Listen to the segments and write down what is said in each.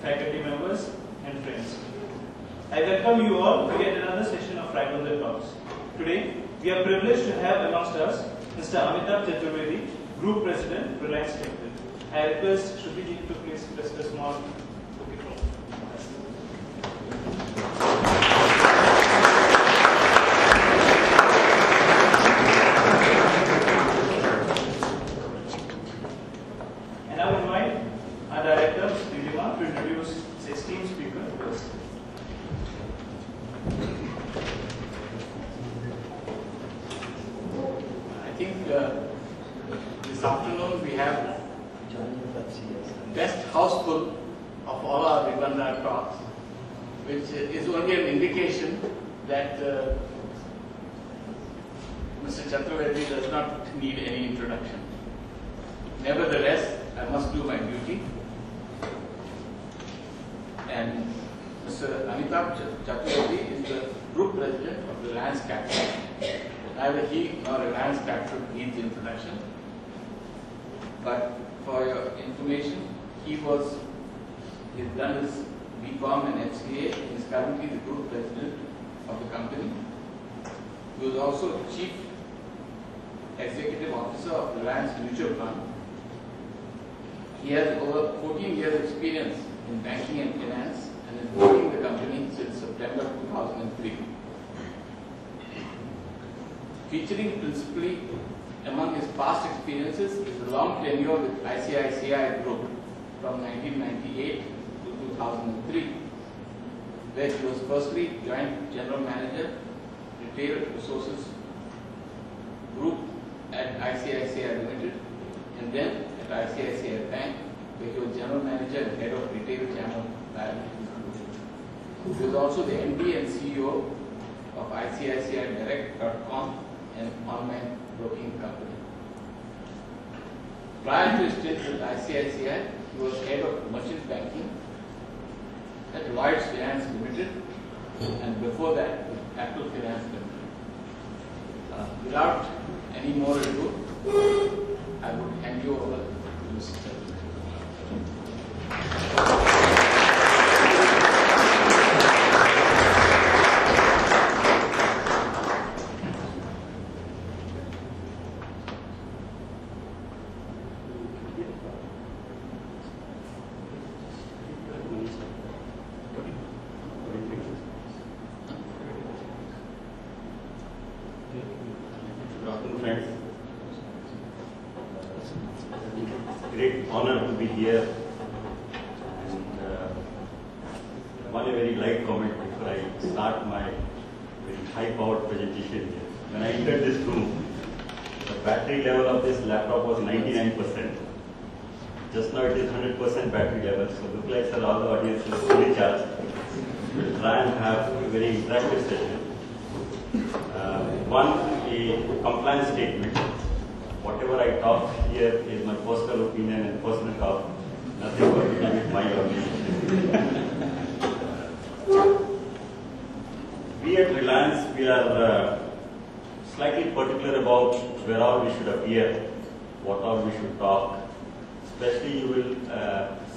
faculty members, and friends. I welcome you all to yet another session of Raghavendra Talks. Today, we are privileged to have amongst us Mr. Amitabh Chaturvedi, Group President, Reliance Capital. I request Shruti to please press the small bouquet from. And I would invite our director, Nilima, to introduce the esteemed speaker first. I think this afternoon we have best house full of all our Raghavendra talks, which is only an indication that Mr. Chaturvedi does not need any introduction. Nevertheless, I must do my duty. And Mr. Amitabh Chaturvedi is the Group President of Reliance Capital. Neither he nor Reliance Capital needs introduction. But for your information, he's done his BCom and MCA and is currently the Group President of the company. He was also Chief Executive Officer of Reliance Mutual Fund. He has over 14 years experience in banking and finance and is working the company since September 2003. Featuring principally among his past experiences is a long tenure with ICICI Group from 1998 to 2003, where he was firstly Joint General Manager, Retail Resources Group at ICICI Ltd, and then at ICICI Bank, where he was General Manager and Head of Retail Channel Liabilities Group. He was also the MD and CEO of ICICIdirect.com, an online broking company. Prior to his stint with ICICI, he was Head of Merchant Banking at Reliance Finance Ltd, and before that with Capital Finance Ltd. Without any more ado, I would hand you over to Mr. Great honor to be here, and one very light comment before I start my very high-powered presentation here. When I entered this room, the battery level of this laptop was 99%. Just now it is 100% battery level, so look like sir, all the audience is fully charged. We'll try and have a very interactive session. A compliance statement. Whatever I talk here is my personal opinion and personal talk. Nothing got to do with my organization. We at Reliance, we are slightly particular about where all we should appear, what all we should talk. Especially you will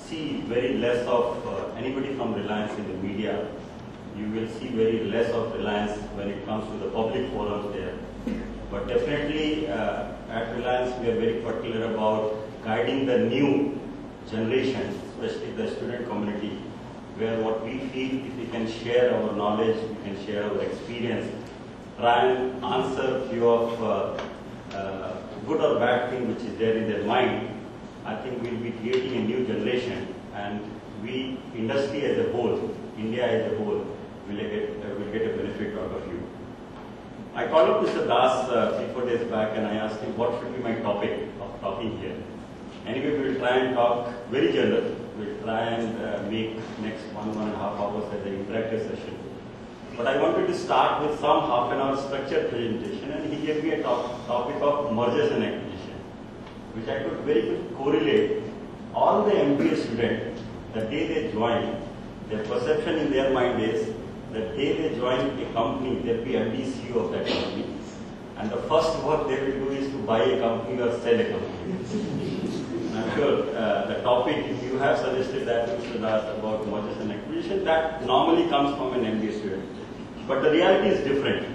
see very less of anybody from Reliance in the media. You will see very less of Reliance when it comes to the public forums there. But definitely at Reliance we are very particular about guiding the new generation, especially the student community, where what we feel if we can share our knowledge, we can share our experience, try and answer a few of good or bad thing which is there in their mind. I think we'll be creating a new generation, and we, industry as a whole, India as a whole, will get a benefit out of you. I called up Mr. Das 3-4 days back and I asked him what should be my topic of talking here. Anyway, we will try and talk very general. We will try and make next 1.5 hours as an interactive session. But I wanted to start with some half an hour structured presentation, and he gave me a topic of mergers and acquisition, which I could very much correlate. All the MBA students, the day they join, their perception in their mind is the day they join a company, they'll be MD CEO of that company. And the first work they will do is to buy a company or sell a company. I'm sure the topic you have suggested that we should ask about mergers and acquisition, that normally comes from an MBA student. But the reality is different.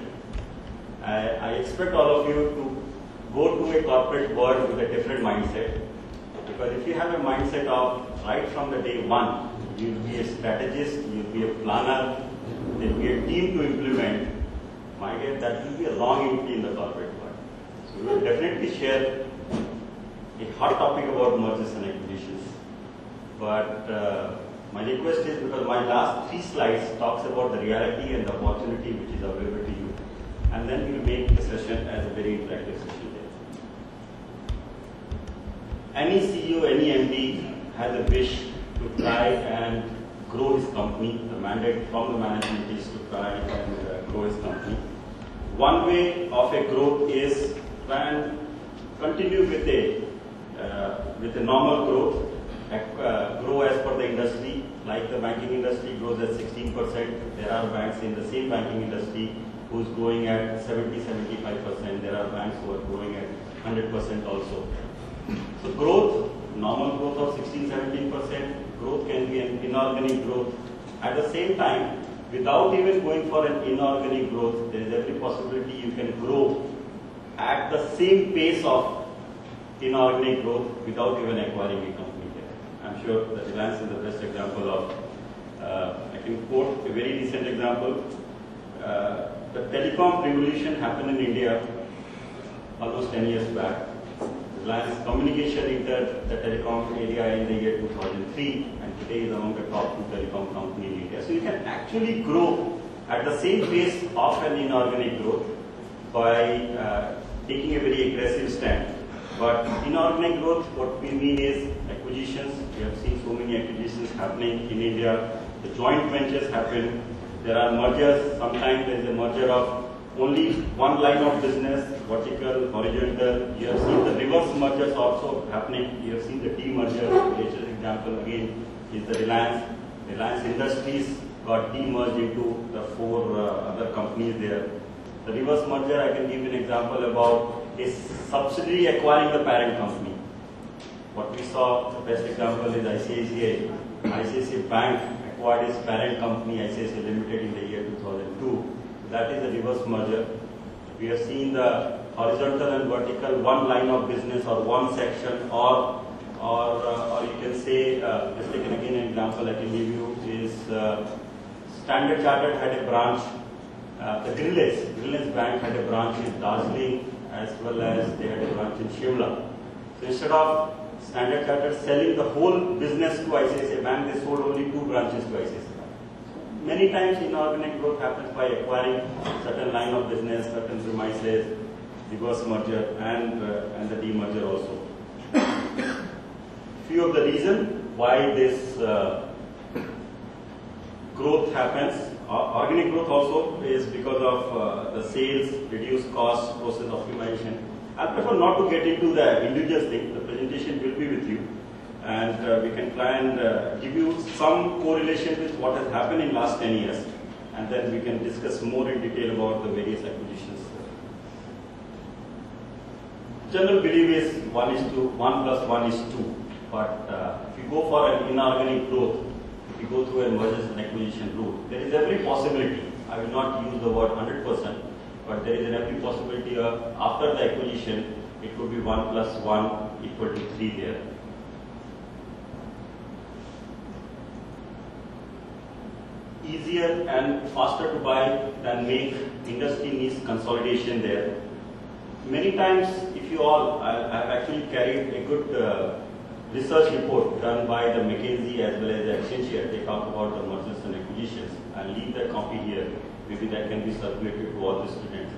I expect all of you to go to a corporate world with a different mindset. Because if you have a mindset of right from the day one, you'll be a strategist, you'll be a planner, there'll be a team to implement, my guess that will be a long entry in the corporate world. So we will definitely share a hot topic about mergers and acquisitions. But my request is, because my last 3 slides talks about the reality and the opportunity which is available to you, and then we will make the session as a very interactive session there. Any CEO, any MD has a wish to try and grow his company. The mandate from the management is to try and grow his company. One way of a growth is try and continue with a normal growth, grow as per the industry. Like the banking industry grows at 16%, there are banks in the same banking industry who's growing at 70-75%. There are banks who are growing at 100% also. So growth, normal growth of 16-17%, growth can be an inorganic growth. At the same time, without even going for an inorganic growth, there is every possibility you can grow at the same pace of inorganic growth without even acquiring a company there. I'm sure that Reliance is the best example of, I can quote a very recent example. The telecom revolution happened in India almost 10 years back. Reliance Communication entered the telecom area in the year 2003, and today is among the top 2 telecom companies in India. So you can actually grow at the same pace of an inorganic growth by taking a very aggressive stand. But inorganic growth, what we mean is acquisitions. We have seen so many acquisitions happening in India. The joint ventures happen. There are mergers. Sometimes there is a merger of only one line of business, vertical, horizontal. You have seen the reverse mergers also happening. You have seen the demerger. The latest example again is the Reliance. Reliance Industries got demerged into the 4 other companies there. The reverse merger, I can give you an example about a subsidiary acquiring the parent company. What we saw, the best example is ICICI. ICICI Bank acquired its parent company, ICICI Limited, in the year 2002. That is a reverse merger. We have seen the horizontal and vertical, one line of business or one section, or you can say, let's take again an example I can give you is Standard Chartered had a branch, the Reliance Bank had a branch in Darjeeling as well as they had a branch in Shimla. So instead of Standard Chartered selling the whole business to ICICI Bank, they sold only 2 branches to ICICI Bank. Many times inorganic growth happens by acquiring certain line of business, certain premises, reverse merger and the demerger also. Few of the reasons why this growth happens. Organic growth also is because of the sales, reduced costs, process optimization. I prefer not to get into the individual thing. The presentation will be with you, and we can try and give you some correlation with what has happened in last 10 years, and then we can discuss more in detail about the various acquisitions. General belief is 1 plus 1 is 2, but if you go for an inorganic growth, if you go through a mergers and acquisition route, there is every possibility. I will not use the word 100%, but there is an every possibility of after the acquisition, it could be 1 plus 1 equal to 3 there. Easier and faster to buy than make. Industry needs consolidation there. Many times, if you all, I've actually carried a good research report done by the McKinsey as well as the Accenture. They talk about the mergers and acquisitions. I'll leave that copy here. Maybe that can be circulated to all the students.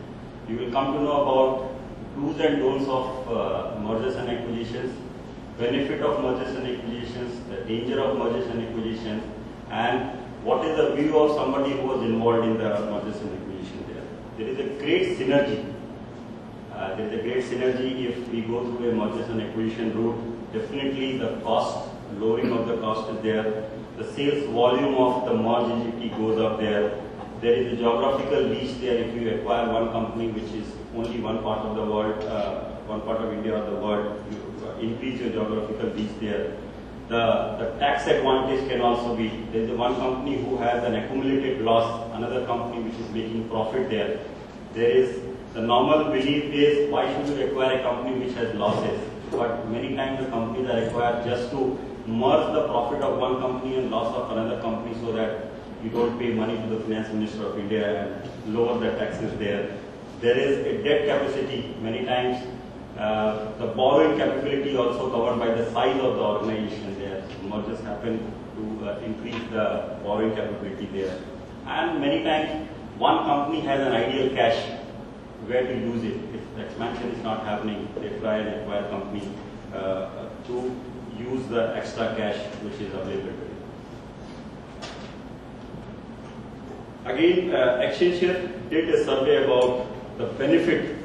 You will come to know about do's and don'ts of mergers and acquisitions, benefit of mergers and acquisitions, the danger of mergers and acquisitions, and what is the view of somebody who was involved in the mergers and acquisition there. There is a great synergy. There is a great synergy if we go through a mergers and acquisition route. Definitely the cost, lowering of the cost is there. The sales volume of the merged entity goes up there. There is a geographical reach there. If you acquire one company which is only one part of the world, one part of India or the world, increase your geographical reach there. The tax advantage can also be, there is one company who has an accumulated loss, another company which is making profit there. There is, the normal belief is, why should you acquire a company which has losses? But many times the companies are acquired just to merge the profit of one company and loss of another company so that you don't pay money to the Finance Minister of India and lower the taxes there. There is a debt capacity, many times the borrowing capability also covered by the size of the organization there. So mergers happen to increase the borrowing capability there. And many times one company has an ideal cash where to use it. If the expansion is not happening, they try and acquire a company to use the extra cash which is available. Again, Accenture did a survey about the benefit,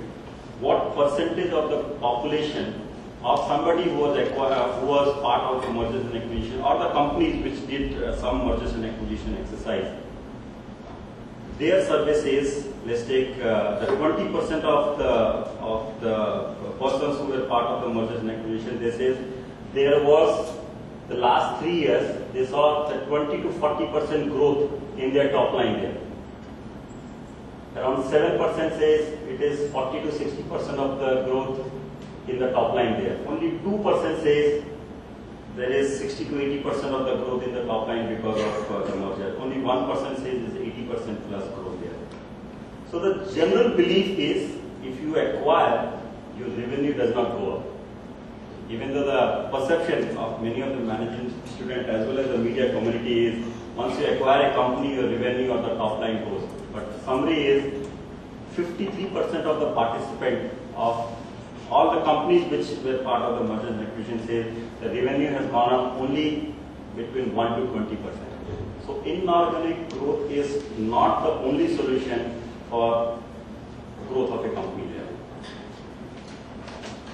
what percentage of the population of somebody who was part of the mergers and acquisition, or the companies which did some mergers and acquisition exercise. Their survey says, let's take the 20% of the persons who were part of the mergers and acquisition. They say there was, the last 3 years, they saw the 20 to 40% growth in their top line there. Around 7% says it is 40 to 60% of the growth in the top line there. Only 2% says there is 60 to 80% of the growth in the top line because of the merger. Only 1% says it is 80% plus growth there. So the general belief is, if you acquire, your revenue does not go up. Even though the perception of many of the management students as well as the media community is, once you acquire a company, your revenue or the top line goes. But the summary is, 53% of the participants of all the companies which were part of the merger and acquisition say the revenue has gone up only between 1 to 20%. So inorganic growth is not the only solution for growth of a company there.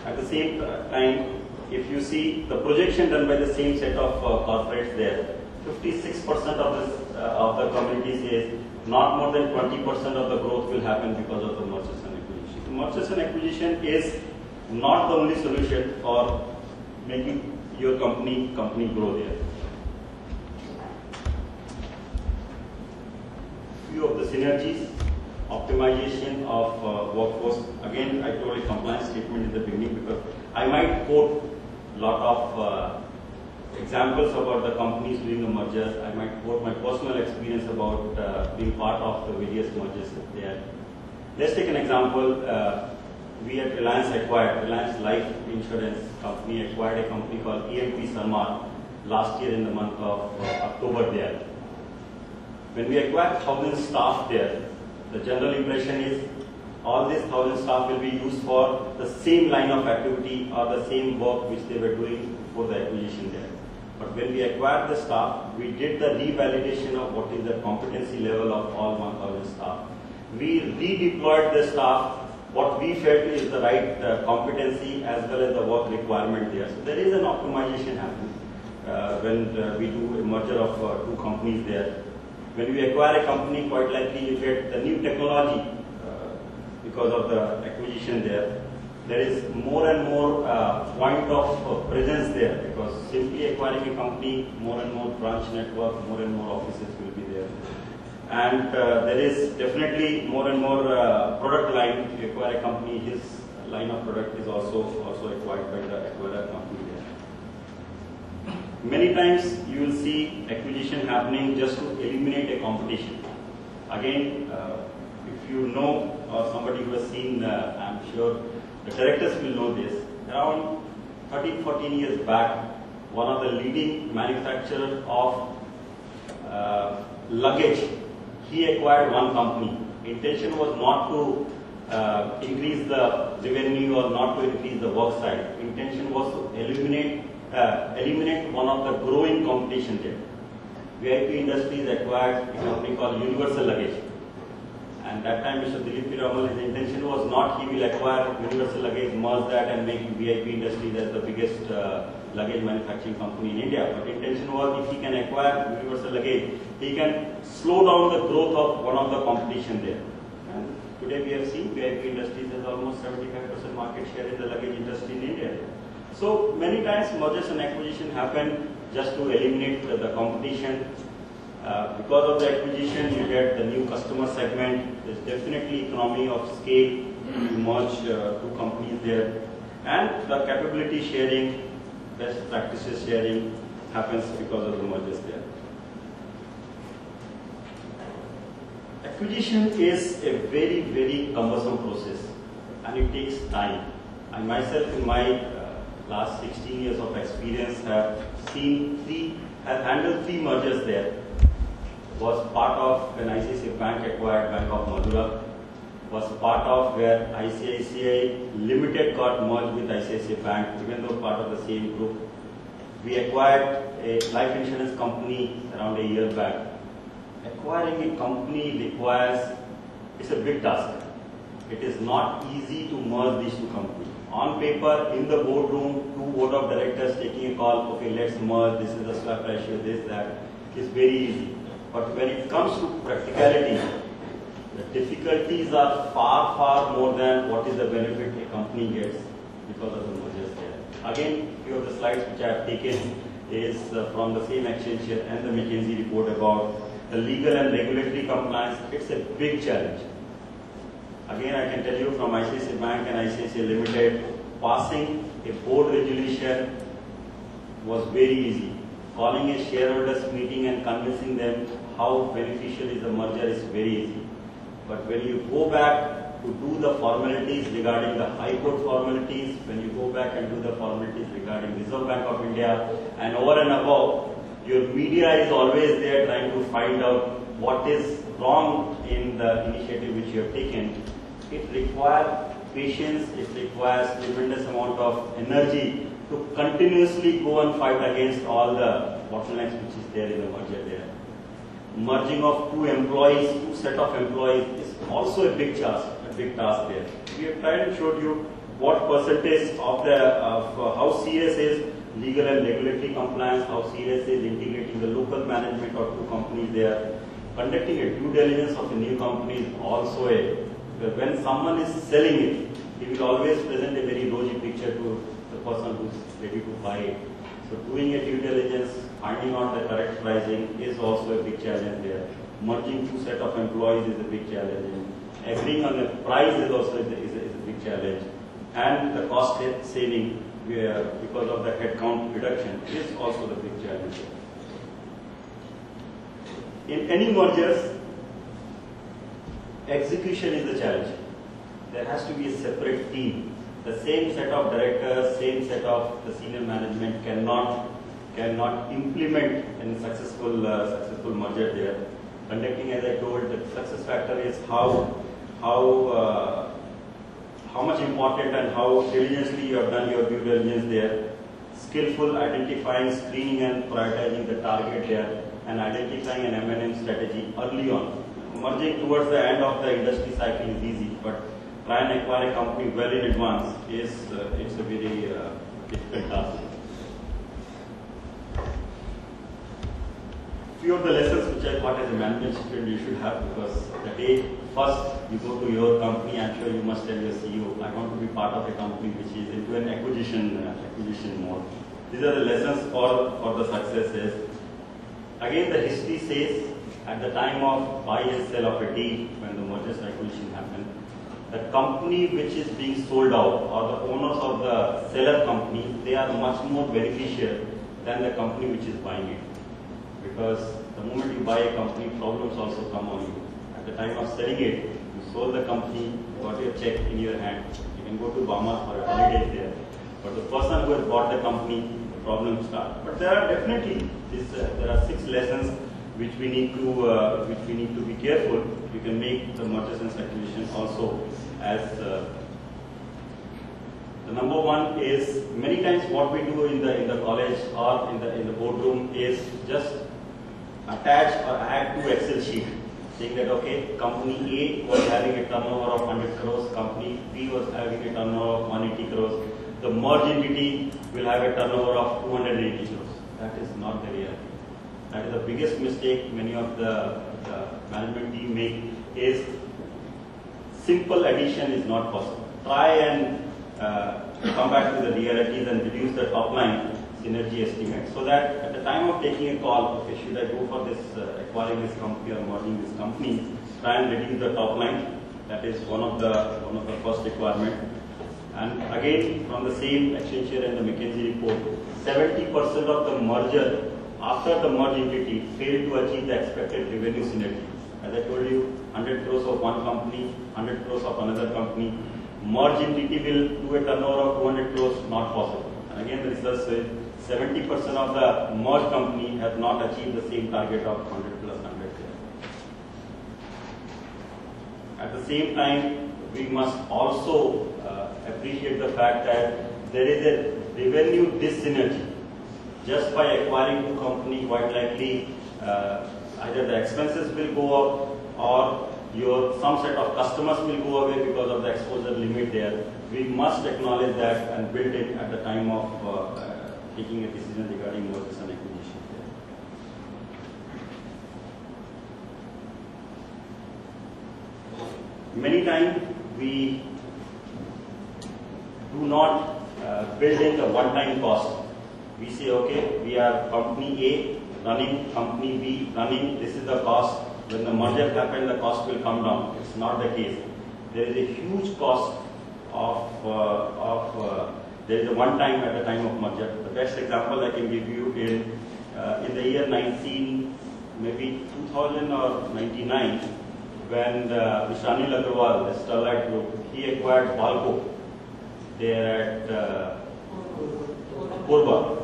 At the same time, if you see the projection done by the same set of corporates there, 56% of the community says not more than 20% of the growth will happen because of the mergers and acquisition. Mergers and acquisition is not the only solution for making your company grow there. Few of the synergies, optimization of workforce. Again, I told a compliance statement in the beginning because I might quote a lot of examples about the companies doing the mergers. I might quote my personal experience about being part of the various mergers there. Let's take an example. We at Reliance Life Insurance Company acquired a company called EMP Sarmar last year in the month of October there. When we acquired 1,000 staff there, the general impression is all these 1,000 staff will be used for the same line of activity or the same work which they were doing before the acquisition there. But when we acquired the staff, we did the revalidation of what is the competency level of all 1,000 staff. We redeployed the staff, what we felt is the right competency as well as the work requirement there. So there is an optimization happening when we do a merger of two companies there. When we acquire a company, quite likely you get the new technology because of the acquisition there. There is more and more point of presence there because simply acquiring a company, more and more branch network, more and more offices will be there. And there is definitely more and more product line. If you acquire a company, his line of product is also acquired by the acquirer company there. Many times you will see acquisition happening just to eliminate a competition. Again, if you know or somebody who has seen, I'm sure the directors will know this. Around 13-14 years back, one of the leading manufacturers of luggage, he acquired one company. Intention was not to increase the revenue or not to increase the work side. Intention was to eliminate one of the growing competition there. VIP Industries acquired a company called Universal Luggage. And that time Mr. Dilip Piramal, his intention was not he will acquire Universal Luggage, merge that and make VIP Industries as the biggest luggage manufacturing company in India. But intention was if he can acquire Universal Luggage, he can slow down the growth of one of the competition there. And today we have seen VIP Industries has almost 75% market share in the luggage industry in India. So many times mergers and acquisition happen just to eliminate the competition. Because of the acquisition, you get the new customer segment. There's definitely economy of scale. You merge two companies there, and the capability sharing, best practices sharing happens because of the mergers there. Acquisition is a very, very cumbersome process, and it takes time. I myself, in my last 16 years of experience, have handled three mergers there. Was part of when ICICI Bank acquired Bank of Madura. Was part of where ICICI Limited got merged with ICICI Bank, even though part of the same group. We acquired a life insurance company around a year back. Acquiring a company requires, it's a big task. It is not easy to merge these two companies. On paper, in the boardroom, two board of directors taking a call, okay, let's merge, this is the swap ratio, this, that, is very easy. But when it comes to practicality, the difficulties are far, far more than what is the benefit a company gets because of the mergers there. Again, few of the slides which I have taken is from the same Accenture and the McKinsey report about the legal and regulatory compliance. It's a big challenge. Again, I can tell you from ICICI Bank and ICICI Limited, passing a board resolution was very easy. Calling a shareholders meeting and convincing them how beneficial is the merger is very easy. But when you go back to do the formalities regarding the High Court formalities, when you go back and do the formalities regarding Reserve Bank of India, and over and above, your media is always there trying to find out what is wrong in the initiative which you have taken. It requires patience, it requires tremendous amount of energy to continuously go and fight against all the bottlenecks which is there in the merger there. Merging of two employees, two set of employees is also a big task there. We have tried and showed you what percentage of how serious is legal and regulatory compliance, how serious is integrating the local management of two companies there. Conducting a due diligence of a new company is also when someone is selling it, he will always present a very rosy picture to the person who is ready to buy it. So doing a due diligence, finding out the correct pricing is also a big challenge there. Merging two set of employees is a big challenge. Agreeing on the price is also a big challenge. And the cost saving because of the headcount reduction is also the big challenge. In any mergers, execution is the challenge. There has to be a separate team. The same set of directors, same set of the senior management cannot implement any successful merger there. Conducting, as I told, the success factor is how much important and how diligently you have done your due diligence there. Skillful identifying, screening and prioritizing the target there, and identifying an M&A strategy early on. Merging towards the end of the industry cycle is easy, but try and acquire a company well in advance is it's a very difficult task. Few of the lessons which I thought as a management student you should have, because the day first you go to your company, I'm sure you must tell your CEO, I want to be part of a company which is into an acquisition mode. These are the lessons for the successes. Again, the history says at the time of buy and sell of a deal, when the mergers and acquisition happened, the company which is being sold out, or the owners of the seller company, they are much more beneficial than the company which is buying it. Because the moment you buy a company, problems also come on you. At the time of selling it, you sold the company, you got your check in your hand. You can go to Bahamas for a holiday there. But the person who has bought the company, the problems start. But there are definitely there are 6 lessons which we need to be careful. You can make the mergers and acquisition also as the number one is many times what we do in the college or in the boardroom is just attach or add to Excel sheet, saying that okay, company A was having a turnover of 100 crores, company B was having a turnover of 180 crores. The merged entity will have a turnover of 280 crores. That is not the reality. That is the biggest mistake many of the management team make, is simple addition is not possible. Try and come back to the realities and reduce the top line synergy estimate, so that at the time of taking a call, okay, should I go for this acquiring this company or merging this company, try and reduce the top line. That is one of the first requirement. And again, from the same Accenture and the McKinsey report, 70% of the merger after the merged entity failed to achieve the expected revenue synergy. As I told you, 100 crores of one company, 100 crores of another company. Merged entity will do a turnover of 200 crores, not possible. And again, the research says 70% of the merged company have not achieved the same target of 100 plus 100. At the same time, we must also appreciate the fact that there is a revenue dis-synergy. Just by acquiring two companies, quite likely either the expenses will go up or some set of customers will go away because of the exposure limit there. We must acknowledge that and build it at the time of taking a decision regarding mergers and acquisitions. Many times we do not build in the one-time cost. We say, okay, we are company A running, company B running, this is the cost. When the merger happens, the cost will come down. It's not the case. There is a huge cost there is a one-time at the time of merger. The best example I can give you in the year maybe 2000 or 99, when Mr. Anil Agarwal, the Sterlite Group, he acquired Balco there at Korba.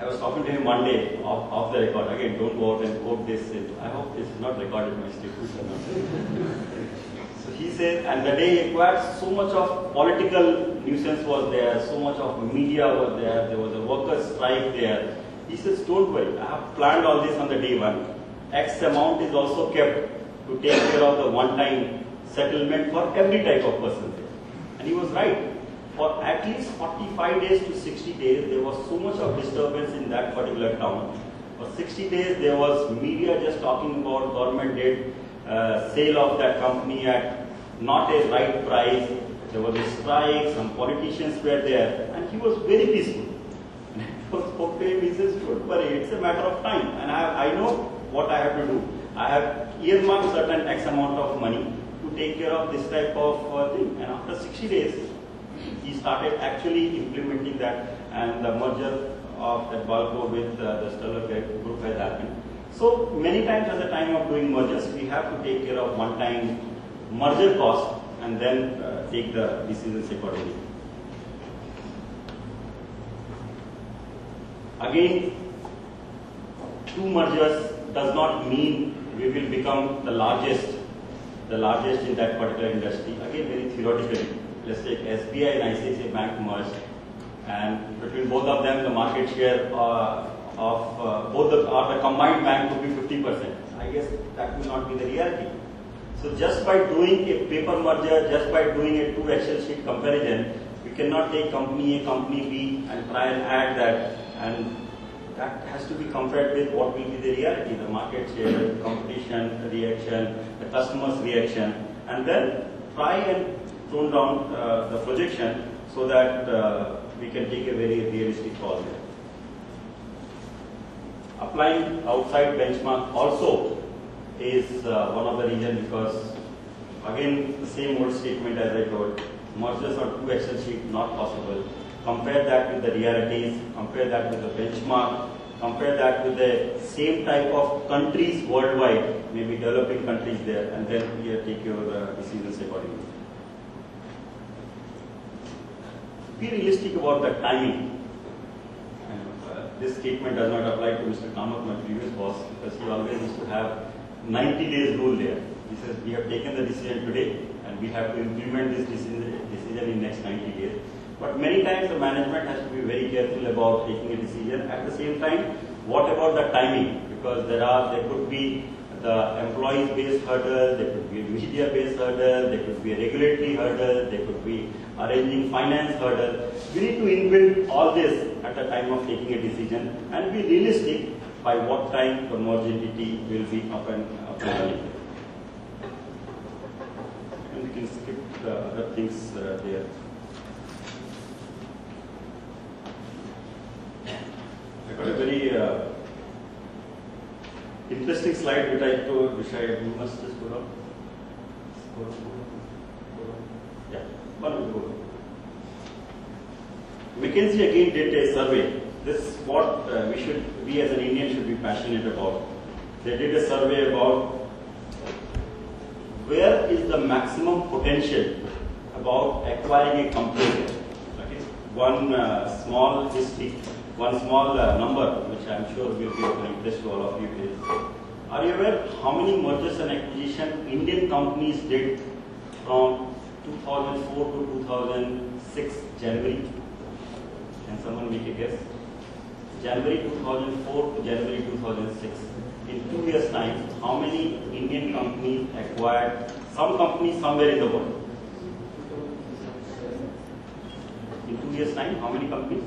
I was talking to him one day off the record. Again, don't go out and quote this. I hope this is not recorded in my statement. So he said, and the day he acquired, so much of political nuisance was there, so much of media was there was a workers' strike there. He says, don't worry, I have planned all this on the day one. X amount is also kept to take care of the one-time settlement for every type of person there. And he was right. For at least 45 days to 60 days, there was so much of disturbance in that particular town. For 60 days, there was media just talking about government did sale of that company at not a right price. There was a strike, some politicians were there, and he was very peaceful. And I spoke to him, he says, don't worry, it's a matter of time. And I know what I have to do. I have earmarked certain X amount of money to take care of this type of thing. And after 60 days, he started actually implementing that, and the merger of that Balco with the Sterlite Group has happened. So many times at the time of doing mergers, we have to take care of one-time merger cost and then take the decisions accordingly. Again, two mergers does not mean we will become the largest in that particular industry. Again, very theoretically. Let's take SBI and ICICI Bank merged, and between both of them, the market share of the combined bank would be 50%. I guess that will not be the reality. So just by doing a paper merger, just by doing a two Excel sheet comparison, we cannot take company A, company B and try and add that, and that has to be compared with what will be the reality, the market share, the competition reaction, the customer's reaction, and then try and tone down the projection so that we can take a very realistic call there. Applying outside benchmark also is one of the reasons, because again the same old statement as I told, mergers on two Excel sheet not possible. Compare that with the realities, compare that with the benchmark, compare that with the same type of countries worldwide, maybe developing countries there, and then you take your decisions accordingly. Be realistic about the timing. And, this statement does not apply to Mr. Kamath, my previous boss, because he always used to have 90 days rule there. He says, we have taken the decision today and we have to implement this decision in next 90 days. But many times the management has to be very careful about taking a decision. At the same time, what about the timing? Because there could be the employees-based hurdle, there could be a media-based hurdle, there could be a regulatory hurdle, there could be arranging finance hurdle. We need to inbuild all this at the time of taking a decision and be realistic by what time the merged entity will be up and running. And we can skip the other things there. got a very interesting slide which you must just put up. Yeah, one will go. McKinsey again did a survey. This is what we as an Indian should be passionate about. They did a survey about where is the maximum potential about acquiring a company. Okay. One small history, one small number, which I am sure will be of interest to all of you is, are you aware how many mergers and acquisition Indian companies did from 2004 to 2006 January? Can someone make a guess? January 2004 to January 2006. In 2 years' time, how many Indian companies acquired some companies somewhere in the world? In 2 years' time, how many companies?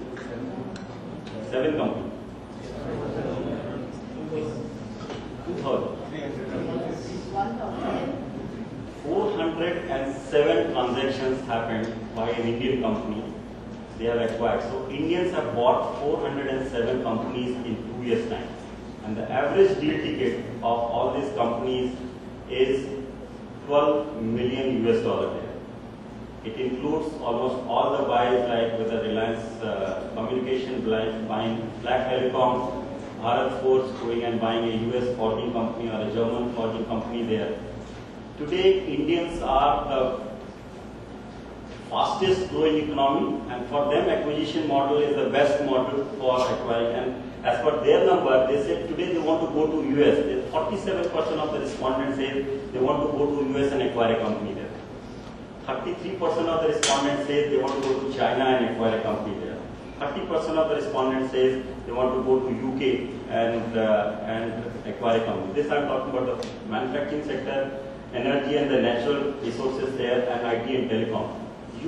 7 companies. 2000. 407 transactions happened by an Indian company. They have acquired. So Indians have bought 407 companies in 2 years' time. And the average deal ticket of all these companies is $12 million US there. It includes almost all the buys, like with the Reliance Communication buying Black Telecom, Bharat Forge going and buying a US forging company or a German forging company there. Today, Indians are the fastest growing economy, and for them acquisition model is the best model for acquiring. And as per their number, they said today they want to go to US. 47% of the respondents say they want to go to US and acquire a company there. 33% of the respondents say they want to go to China and acquire a company there. 30% of the respondents say they want to go to UK and acquire a company. This I am talking about the manufacturing sector, energy and the natural resources there, and IT and telecom.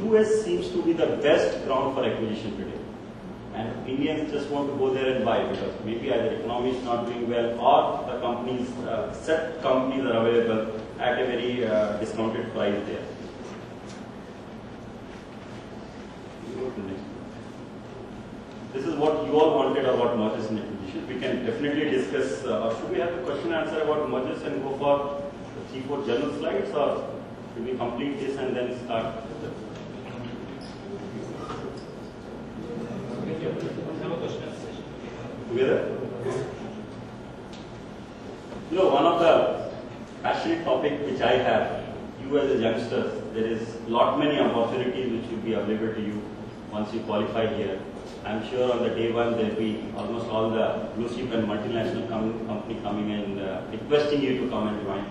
US seems to be the best ground for acquisition today. And Indians just want to go there and buy because maybe either the economy is not doing well or the companies, set companies are available at a very discounted price there. This is what you all wanted about mergers and acquisitions. We can definitely discuss, or should we have a question and answer about mergers and go for 3-4 general slides, or should we complete this and then start with the together? You know, one of the passionate topic which I have, you as a youngsters, there is lot many opportunities which will be available to you once you qualify here. I'm sure on the day one there will be almost all the blue chip and multinational company coming and requesting you to come and join,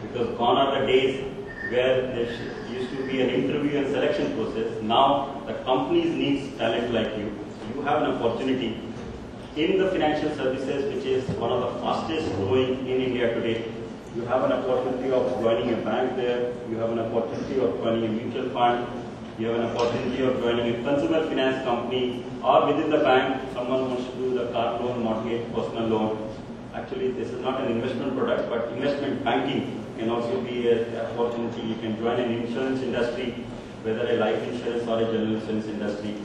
because gone are the days where there used to be an interview and selection process. Now the companies needs talent like you. So you have an opportunity in the financial services, which is one of the fastest growing in India today. You have an opportunity of joining a bank there. You have an opportunity of joining a mutual fund. You have an opportunity of joining a consumer finance company, or within the bank, someone wants to do the car loan, mortgage, personal loan. Actually, this is not an investment product, but investment banking can also be an opportunity. You can join an insurance industry, whether a life insurance or a general insurance industry.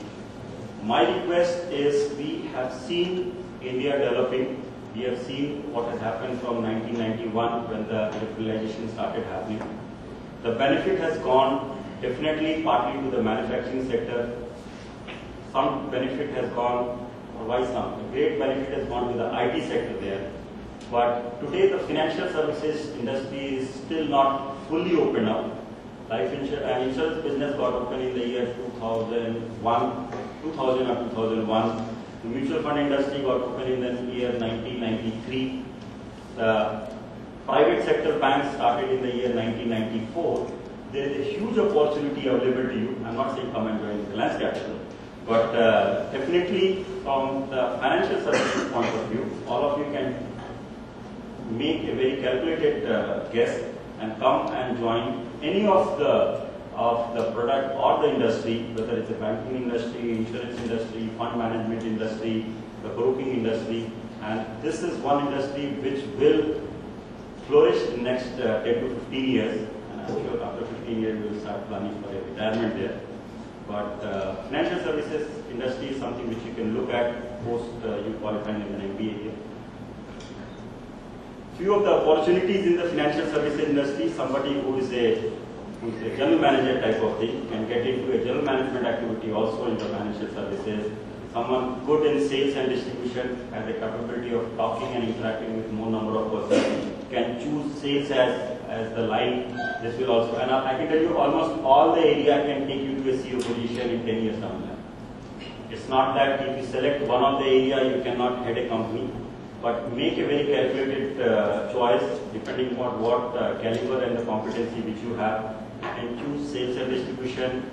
My request is, we have seen India developing. We have seen what has happened from 1991 when the liberalization started happening. The benefit has gone definitely partly to the manufacturing sector. Some benefit has gone, or why some? A great benefit has gone to the IT sector there. But today the financial services industry is still not fully opened up. Life insurance business got open in the year 2000 or 2001. The mutual fund industry got open in the year 1993. The private sector banks started in the year 1994. There is a huge opportunity available to you. I'm not saying come and join Reliance Capital, but definitely from the financial services point of view, all of you can make a very calculated guess and come and join any of the product or the industry, whether it's a banking industry, insurance industry, fund management industry, the broking industry. And this is one industry which will flourish in the next 10 to 15 years. And I'm sure after 15 years we will start planning for a retirement there. But financial services industry is something which you can look at post you qualifying in an MBA here. Few of the opportunities in the financial services industry, somebody who is a general manager type of thing can get into a general management activity also in the financial services. Someone good in sales and distribution has the capability of talking and interacting with more number of persons, can choose sales as the line. This will also, and I can tell you almost all the area can take you to a CEO position in 10 years down the line. It's not that if you select one of the area you cannot head a company, but make a very calculated choice depending on what caliber and the competency which you have, and choose sales and distribution.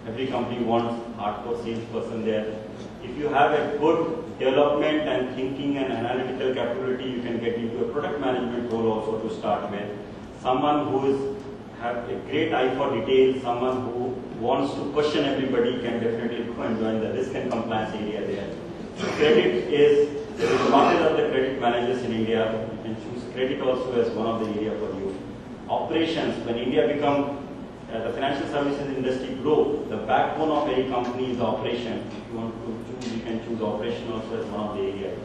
Every company wants hardcore salesperson there. If you have a good development and thinking and analytical capability, you can get into a product management role also to start with. Someone who have a great eye for detail, someone who wants to question everybody can definitely go and join the risk and compliance area there. Credit is, there is a shortage of the credit managers in India. You can choose credit also as one of the area for you. Operations, when India become the financial services industry grow, the backbone of any company is the operation. If you want to choose, you can choose operation also as one of the areas.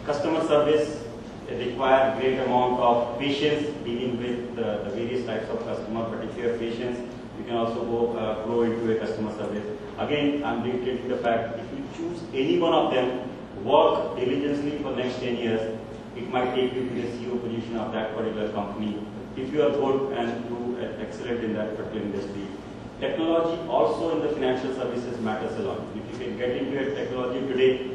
Customer service require great amount of patience dealing with the various types of customer, but if you have patience, you can also grow into a customer service. Again, I'm reiterating the fact, if you choose any one of them, work diligently for next 10 years, it might take you to the CEO position of that particular company. If you are good and do excellent in that particular industry. Technology also in the financial services matters a lot. If you can get into a technology today,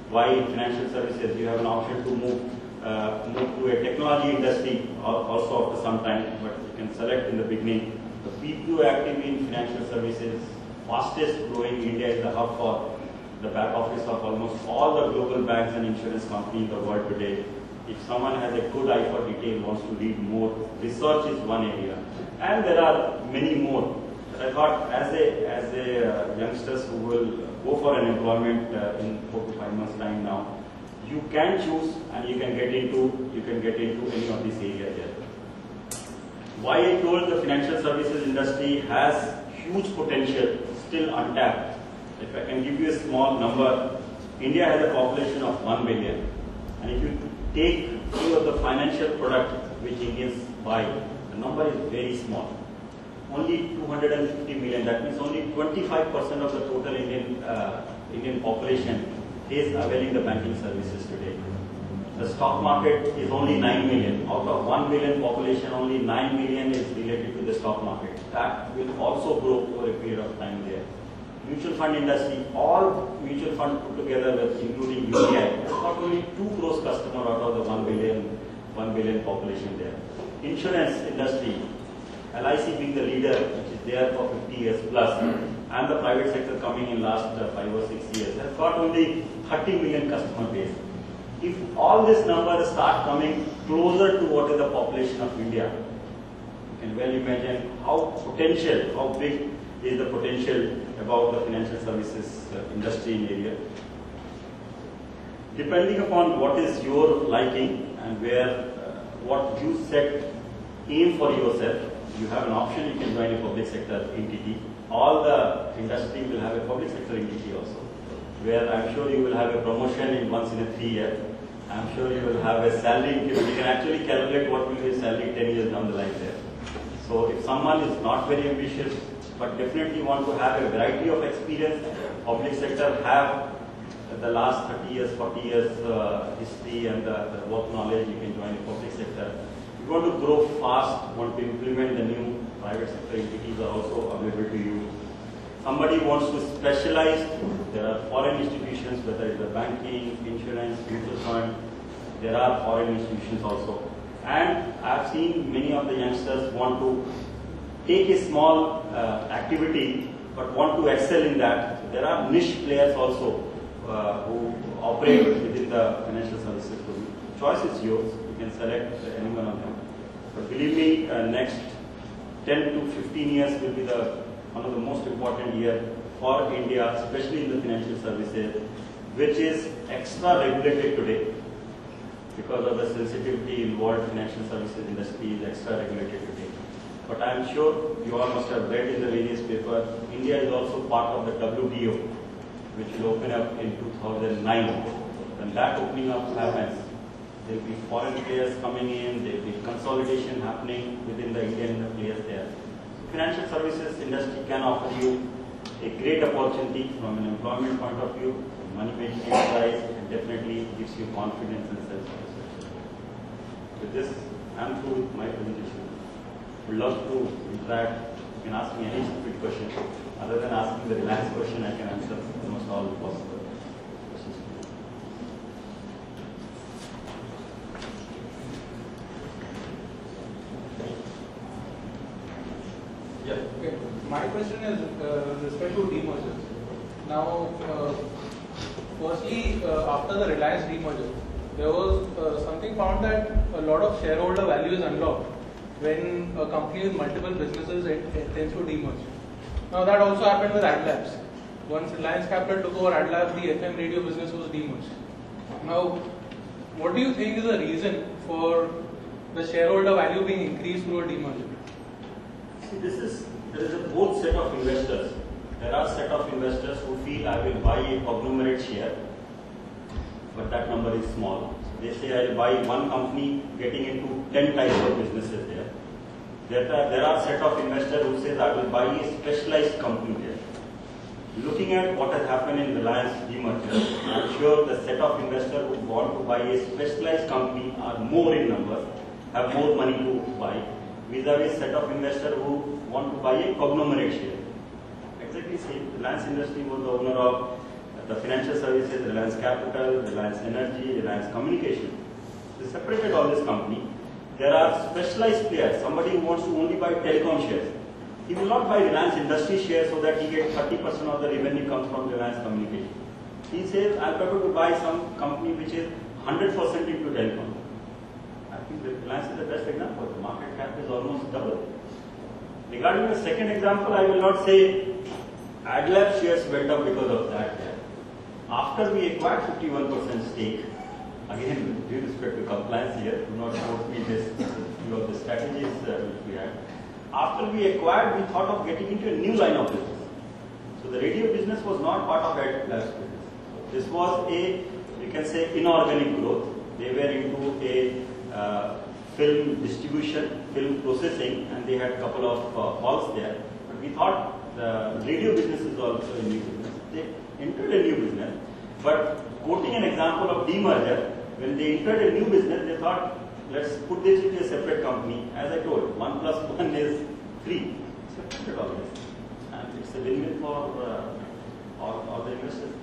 why in financial services you have an option to move to a technology industry also after some time, but you can select in the beginning. The people active in financial services, fastest growing. India is the hub for the back office of almost all the global banks and insurance companies in the world today. If someone has a good eye for detail, wants to read more, research is one area. And there are many more. But I thought as a youngsters who will go for an employment in 4 to 5 months time now, you can choose and you can get into any of these areas here. Why I told the financial services industry has huge potential, still untapped. If I can give you a small number, India has a population of 1 billion. And if you take few of the financial product which Indians buy, the number is very small. Only 250 million, that means only 25% of the total Indian population is availing the banking services today. The stock market is only 9 million. Out of 1 billion population, only 9 million is related to the stock market. That will also grow over a period of time there. Mutual fund industry, all mutual funds put together, with including UTI, has got only 2 crores customer out of the 1 billion population there. Insurance industry, LIC being the leader, which is there for 50 years plus, and the private sector coming in last 5 or 6 years, has got only 30 million customer base. If all these numbers start coming closer to what is the population of India, you can well imagine how big is the potential about the financial services industry in area. Depending upon what is your liking and what you aim for yourself, you have an option. You can join a public sector entity. All the industry will have a public sector entity also, where I'm sure you will have a promotion once in a 3 years. I'm sure you will have a salary increment. You can actually calculate what will be a salary 10 years down the line there. So if someone is not very ambitious, but definitely want to have a variety of experience, public sector have the last 30 years, 40 years history and the work knowledge, you can join the public sector. If you want to grow fast, want to implement the new private sector entities are also available to you. Somebody wants to specialize, there are foreign institutions, whether it's the banking, insurance, mutual fund, there are foreign institutions also. And I've seen many of the youngsters want to take a small activity but want to excel in that. So there are niche players also who operate within the financial services. Choice is yours. You can select any one of them. But believe me, next 10 to 15 years will be one of the most important years for India, especially in the financial services, which is extra regulated today because of the sensitivity involved. Financial services industry is extra regulated today. but I am sure you all must have read in the various papers, India is also part of the WTO, which will open up in 2009. When that opening up happens, there will be foreign players coming in, there will be consolidation happening within the Indian players there. Financial services industry can offer you a great opportunity from an employment point of view, money making exercise, and definitely gives you confidence and self-satisfaction. With this, I am through with my presentation. Would love to interact. You can ask me any stupid question. Other than asking the Reliance question, I can answer almost all possible questions. Yeah. Okay. My question is with respect to demergers. Now, firstly, after the Reliance demerger, there was something found that a lot of shareholder value is unlocked when a company with multiple businesses tends to demerge. Now, that also happened with AdLabs. Once Reliance Capital took over AdLabs, the FM radio business was demerged. Now, what do you think is the reason for the shareholder value being increased through a demerger? See, there is a both set of investors. There are set of investors who feel I will buy a conglomerate share, but that number is small. They say I will buy one company getting into 10 types of businesses there. There are set of investors who says I will buy a specialized company there. Looking at what has happened in Reliance demerger, I am sure the set of investors who want to buy a specialized company are more in number, have more money to buy, vis-a-vis set of investors who want to buy a conglomerate share. Exactly same. Reliance Industry was the owner of the financial services, Reliance Capital, Reliance Energy, Reliance Communication. They separated all this company. There are specialized players. Somebody who wants to only buy telecom shares. He will not buy Reliance Industry shares so that he gets 30% of the revenue comes from Reliance Communication. He says, I prefer to buy some company which is 100% into telecom. I think that Reliance is the best example. The market cap is almost double. Regarding the second example, I will not say AdLab shares went up because of that. After we acquired 51% stake, again with due respect to compliance here, do not quote me this few of the strategies which we had. After we acquired, we thought of getting into a new line of business. So the radio business was not part of AdLab's business. This was a, you can say, inorganic growth. They were into a film distribution, film processing, and they had a couple of halls there. But we thought the radio business is also a new business. They entered a new business, but quoting an example of demerger, when they entered a new business, they thought, let's put this into a separate company. As I told, 1 plus 1 is 3. Separate all this. And it's a win-win for all the investors.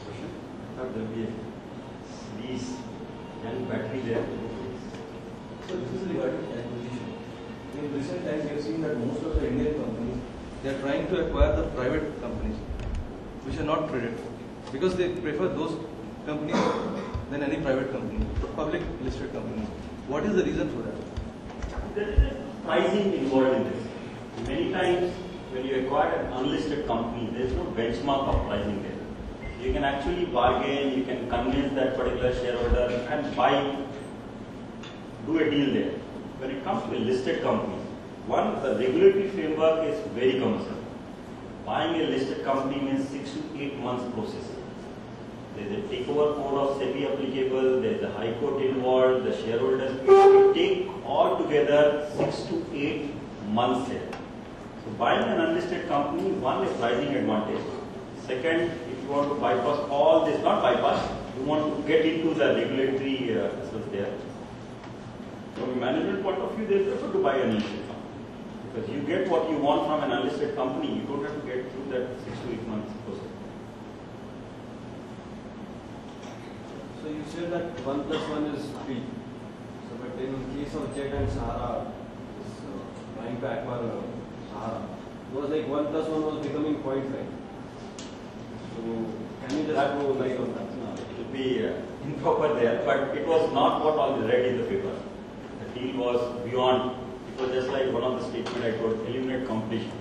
Question? There will be these young battery there. So this is regarding acquisition. In recent times, we have seen that most of the Indian companies, they are trying to acquire the private companies, which are not traded, because they prefer those companies than any private company, public listed companies. What is the reason for that? There is a pricing involved in this. Many times, when you acquire an unlisted company, there is no benchmark of pricing there. You can actually bargain, you can convince that particular shareholder and buy, do a deal there. When it comes to a listed company, one, the regulatory framework is very cumbersome. Buying a listed company means 6 to 8 months process. There is a takeover code of SEBI applicable, there is a high court involved, the shareholders, it take all together 6 to 8 months here. So buying an unlisted company, one is pricing advantage. Second, if you want to bypass all this, not bypass, you want to get into the regulatory stuff there. From a management point of view, they prefer to buy an unlisted company. Because you get what you want from an unlisted company, you don't have to get through that 6 to 8 months process. So you said that 1 plus 1 is 3. So but in case of Jet and Sahara, trying to acquire Sahara, it was like 1 plus 1 was becoming 0.5. So can you just throw light on that? No, it will be improper there, but it was not what all read in the paper. The deal was beyond. It was just like one of the statements I told, eliminate competition.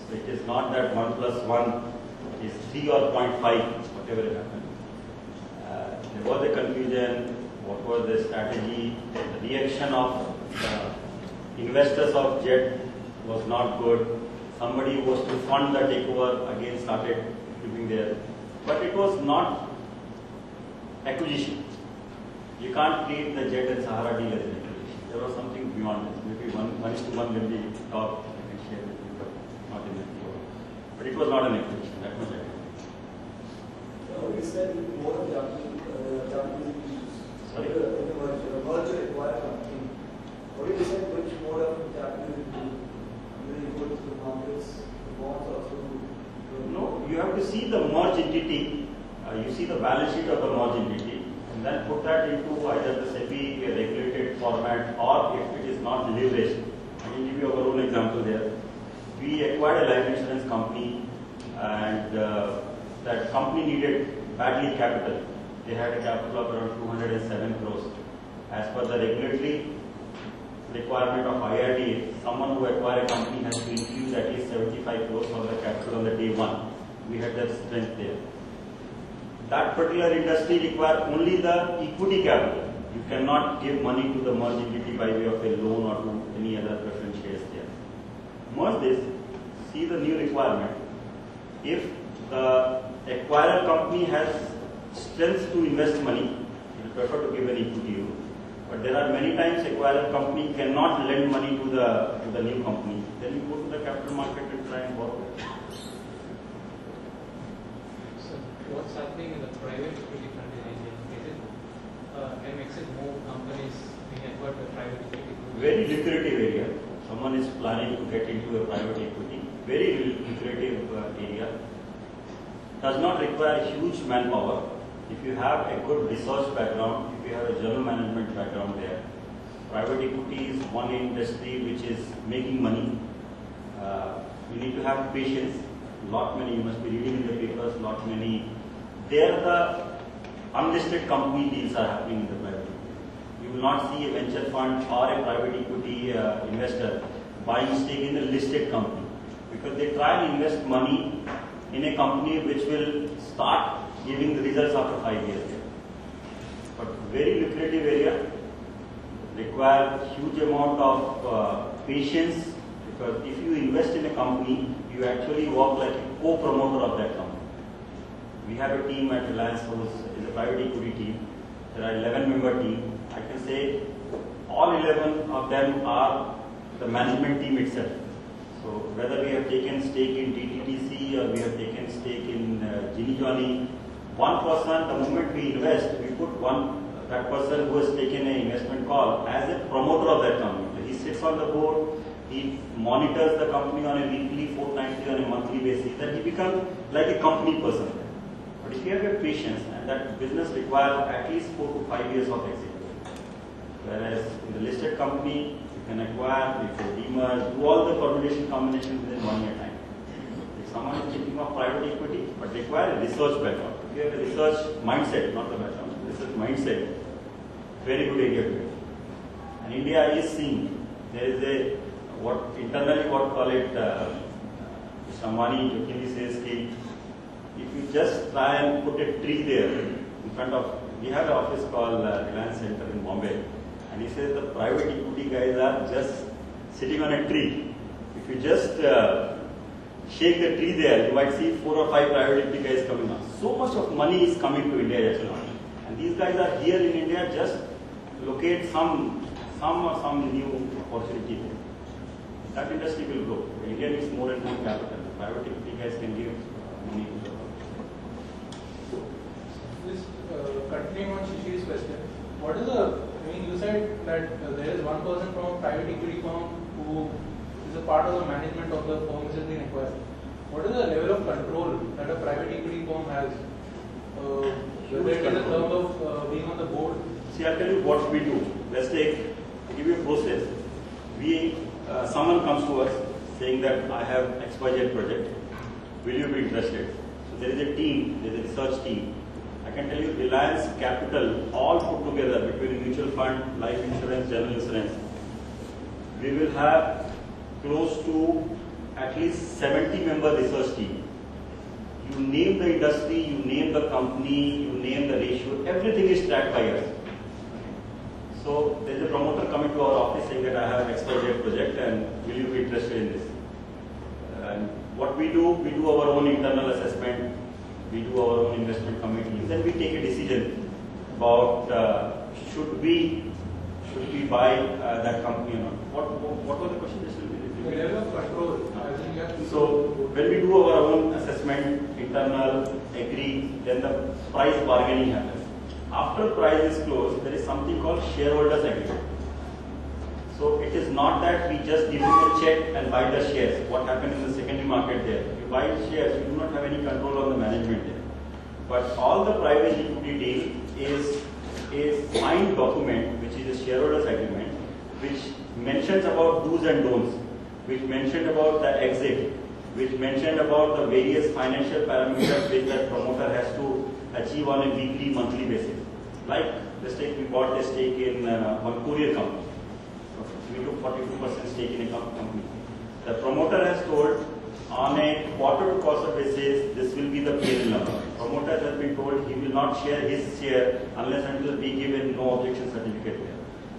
So it is not that 1 plus 1 is 3 or 0.5, whatever it happened. There was a confusion, what was the strategy, the reaction of investors of Jet was not good. Somebody who was to fund the takeover again started giving their, but it was not acquisition. You can't treat the Jet and Sahara deal as an acquisition. There was something beyond this. Maybe one is to one when we talk, I can share with you, but not in the takeover. But it was not an acquisition, that much I can. We said more of capital issues. Sorry? In the merger required company. What do you decide which mode of capital you do? Whether you go to the markets, the bonds, or through? No, you have to see the merged entity. You see the balance sheet of the merged entity, and then put that into either the SEBI regulated format, or if it is not leveraged. I can give you our own example there. We acquired a life insurance company, and that company needed badly capital. They had a capital of around 207 crores. As per the regulatory requirement of IRDA, someone who acquires a company has to infuse at least 75 crores of the capital on the day one. We had that strength there. That particular industry requires only the equity capital. You cannot give money to the merged entity by way of a loan or to any other preference shares there. Merge this, see the new requirement. If the acquirer company has strength to invest money, it will prefer to give an equity rule. But there are many times acquirer company cannot lend money to the new company. Then you go to the capital market and try and borrow. So what's happening in the private equity fund in India? Is it makes it more companies being acquired by private equity? Very lucrative area. Someone is planning to get into a private equity. Very lucrative area. Does not require huge manpower. If you have a good research background, if you have a general management background there, private equity is one industry which is making money. You need to have patience. Lot many, you must be reading in the papers, lot many. There the unlisted company deals are happening in the private equity. You will not see a venture fund or a private equity investor buying stake in a listed company, because they try and invest money in a company which will start giving the results after 5 years. But very lucrative area, require huge amount of patience, because if you invest in a company, you actually work like a co-promoter of that company. We have a team at Reliance who is a private equity team. There are 11-member team. I can say all 11 of them are the management team itself. So whether we have taken stake in TTTC or we have taken stake in Gini, one person, the moment we invest, we put that person who has taken an investment call as a promoter of that company. So he sits on the board, he monitors the company on a weekly, fortnightly, on a monthly basis, then he becomes like a company person. But if you have a patience, and that business requires at least 4 to 5 years of exit. Whereas in the listed company, you can acquire, you can demerge, do all the permutation combinations within 1 year time. If someone is thinking of private equity, but require a research background. If you have a research mindset, not the background, research mindset, very good area to it. And India is seeing, there is a, what internally what call it, Ambani jokingly says, if you just try and put a tree there in front of, we have an office called Reliance Center in Bombay, and he says the private equity guys are just sitting on a tree. If you just shake the tree there, you might see 4 or 5 private equity guys coming up. So much of money is coming to India actually. And these guys are here in India just locate some new opportunity there. That industry will grow. India needs more and more capital. The private equity guys can give money to the public. Just continuing on Shishi's question, what is the, I mean, you said that there is one person from a private equity firm who is a part of the management of the firm which has been acquired. What is the level of control that a private equity firm has? Whether it is in terms of being on the board? See, I'll tell you what we do. Let's give you a process. Someone comes to us saying that I have XYZ project. Will you be interested? So there is a team, there is a research team. I can tell you Reliance Capital, all put together between mutual fund, life insurance, general insurance. We will have close to at least 70-member research team. You name the industry, you name the company, you name the ratio, everything is tracked by us. So there is a promoter coming to our office saying that I have XYZ project and will you be interested in this? And what we do our own internal assessment, we do our own investment committee, then we take a decision about should we buy that company or not. What was the question? Just a little bit. The level of control. I think you have to- So when we do our own assessment, internal, agree, then the price bargaining happens. After price is closed, there is something called shareholders agreement. So it is not that we just give them a check and buy the shares. What happened in the secondary market there? You buy shares, you do not have any control on the management there. But all the private equity deal is a signed document, which is a shareholders agreement, which mentions about do's and don'ts, which mentioned about the exit, which mentioned about the various financial parameters which that promoter has to achieve on a weekly, monthly basis. Like, let's take, we bought a stake in one courier company. We took 42% stake in a company. The promoter has told on a quarter-to-quarter basis, this will be the P&L number. Promoter has been told he will not share his share unless until we give a no objection certificate there.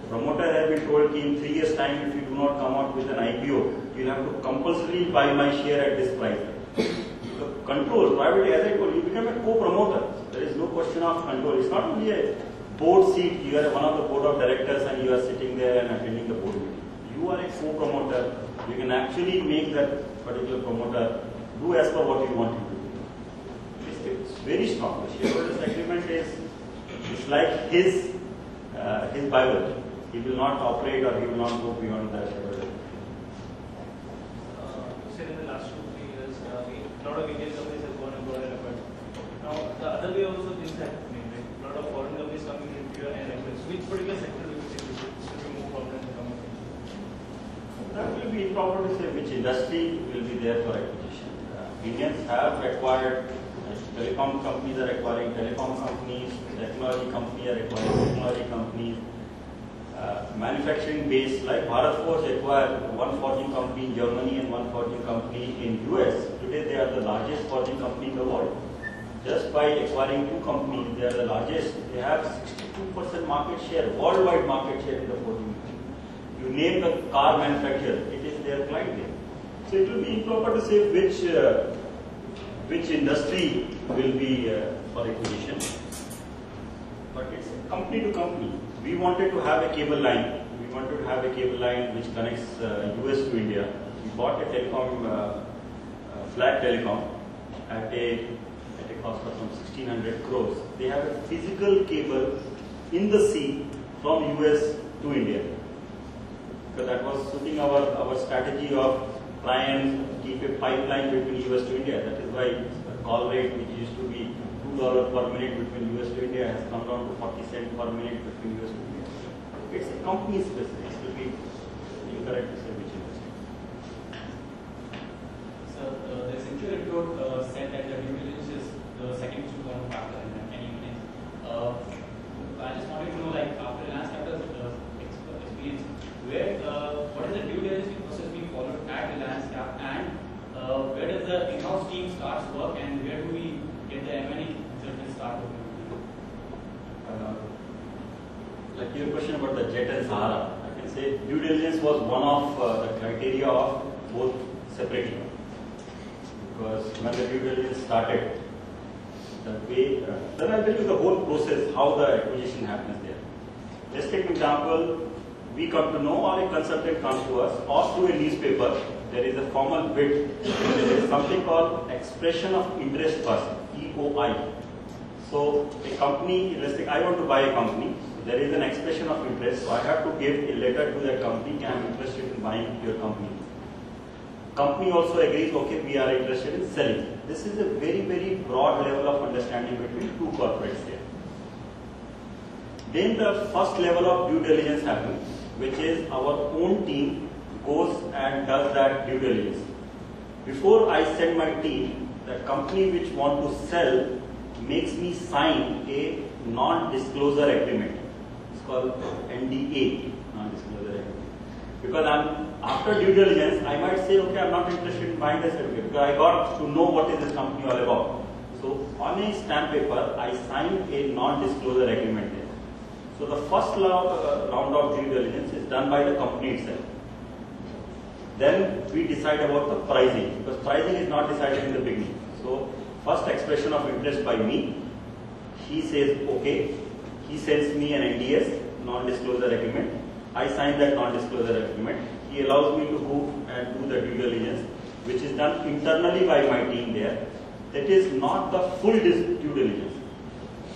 Promoter has been told in 3 years' time, if you do not come out with an IPO, you will have to compulsorily buy my share at this price. The control, private, as I told you, become a co-promoter. There is no question of control. It's not only a board seat, you are one of the board of directors and you are sitting there and attending the board meeting. You are a co-promoter. You can actually make that particular promoter do as per what you want him to do. It's very strong. The shareholders agreement is like his Bible. He will not operate or he will not go beyond that shareholder. Said in the last 2-3 years, a lot of Indian companies have gone abroad, but now the other way also things are happening. Right? A lot of foreign companies coming into here and reference. Which particular sector do you think should be more prominent in the coming future? That will be improper to say which industry will be there for acquisition. Indians have acquired, telecom companies are acquiring telecom companies, technology companies are acquiring technology companies. Manufacturing base like Bharat Forge acquired one forging company in Germany and one forging company in US. Today they are the largest forging company in the world. Just by acquiring 2 companies, they are the largest. They have 62% market share, worldwide market share in the forging. You name the car manufacturer, it is their client there. So it will be improper to say which industry will be for acquisition. But it's company to company. We wanted to have a cable line. We wanted to have a cable line which connects US to India. We bought a telecom, flat telecom at a cost of some 1600 crores. They have a physical cable in the sea from US to India. Because that was suiting our strategy of try and keep a pipeline between US to India. That is why the call rate, which used to be $2 per minute between US to India, has come down to 40 cents per minute between US to India. It's a company specific. It will be incorrect to say which industry. So the Century report said that the due diligence is the second most important factor in any M&A. I just wanted to know, like after Reliance Capital's experience, what is the due diligence process being followed at Reliance Cap, and where does the in-house team start work, and where do we get the M&A consultants start working? Like your question about the Jet and Sahara, I can say due diligence was one of the criteria of both separately. Because when the due diligence started, the way, then I'll tell you the whole process, how the acquisition happens there. Let's take an example. We come to know, or a consultant comes to us, or through a newspaper, there is a formal bid. There is something called expression of interest first, EOI. So a company, let's say I want to buy a company, there is an expression of interest, so I have to give a letter to that company, I am interested in buying your company. Company also agrees, okay, we are interested in selling. This is a very, very broad level of understanding between 2 corporates here. Then the first level of due diligence happens, which is our own team goes and does that due diligence. Before I send my team, the company which want to sell makes me sign a non-disclosure agreement. It's called NDA, non-disclosure agreement. Because after due diligence, I might say, okay, I'm not interested in buying this certificate because I got to know what is this company all about. So on a stamp paper, I sign a non-disclosure agreement there. So the first round of due diligence is done by the company itself. Then we decide about the pricing, because pricing is not decided in the beginning. So first expression of interest by me, he says okay, he sends me an NDS, non-disclosure agreement. I sign that non-disclosure agreement. He allows me to go and do the due diligence, which is done internally by my team there. That is not the full due diligence.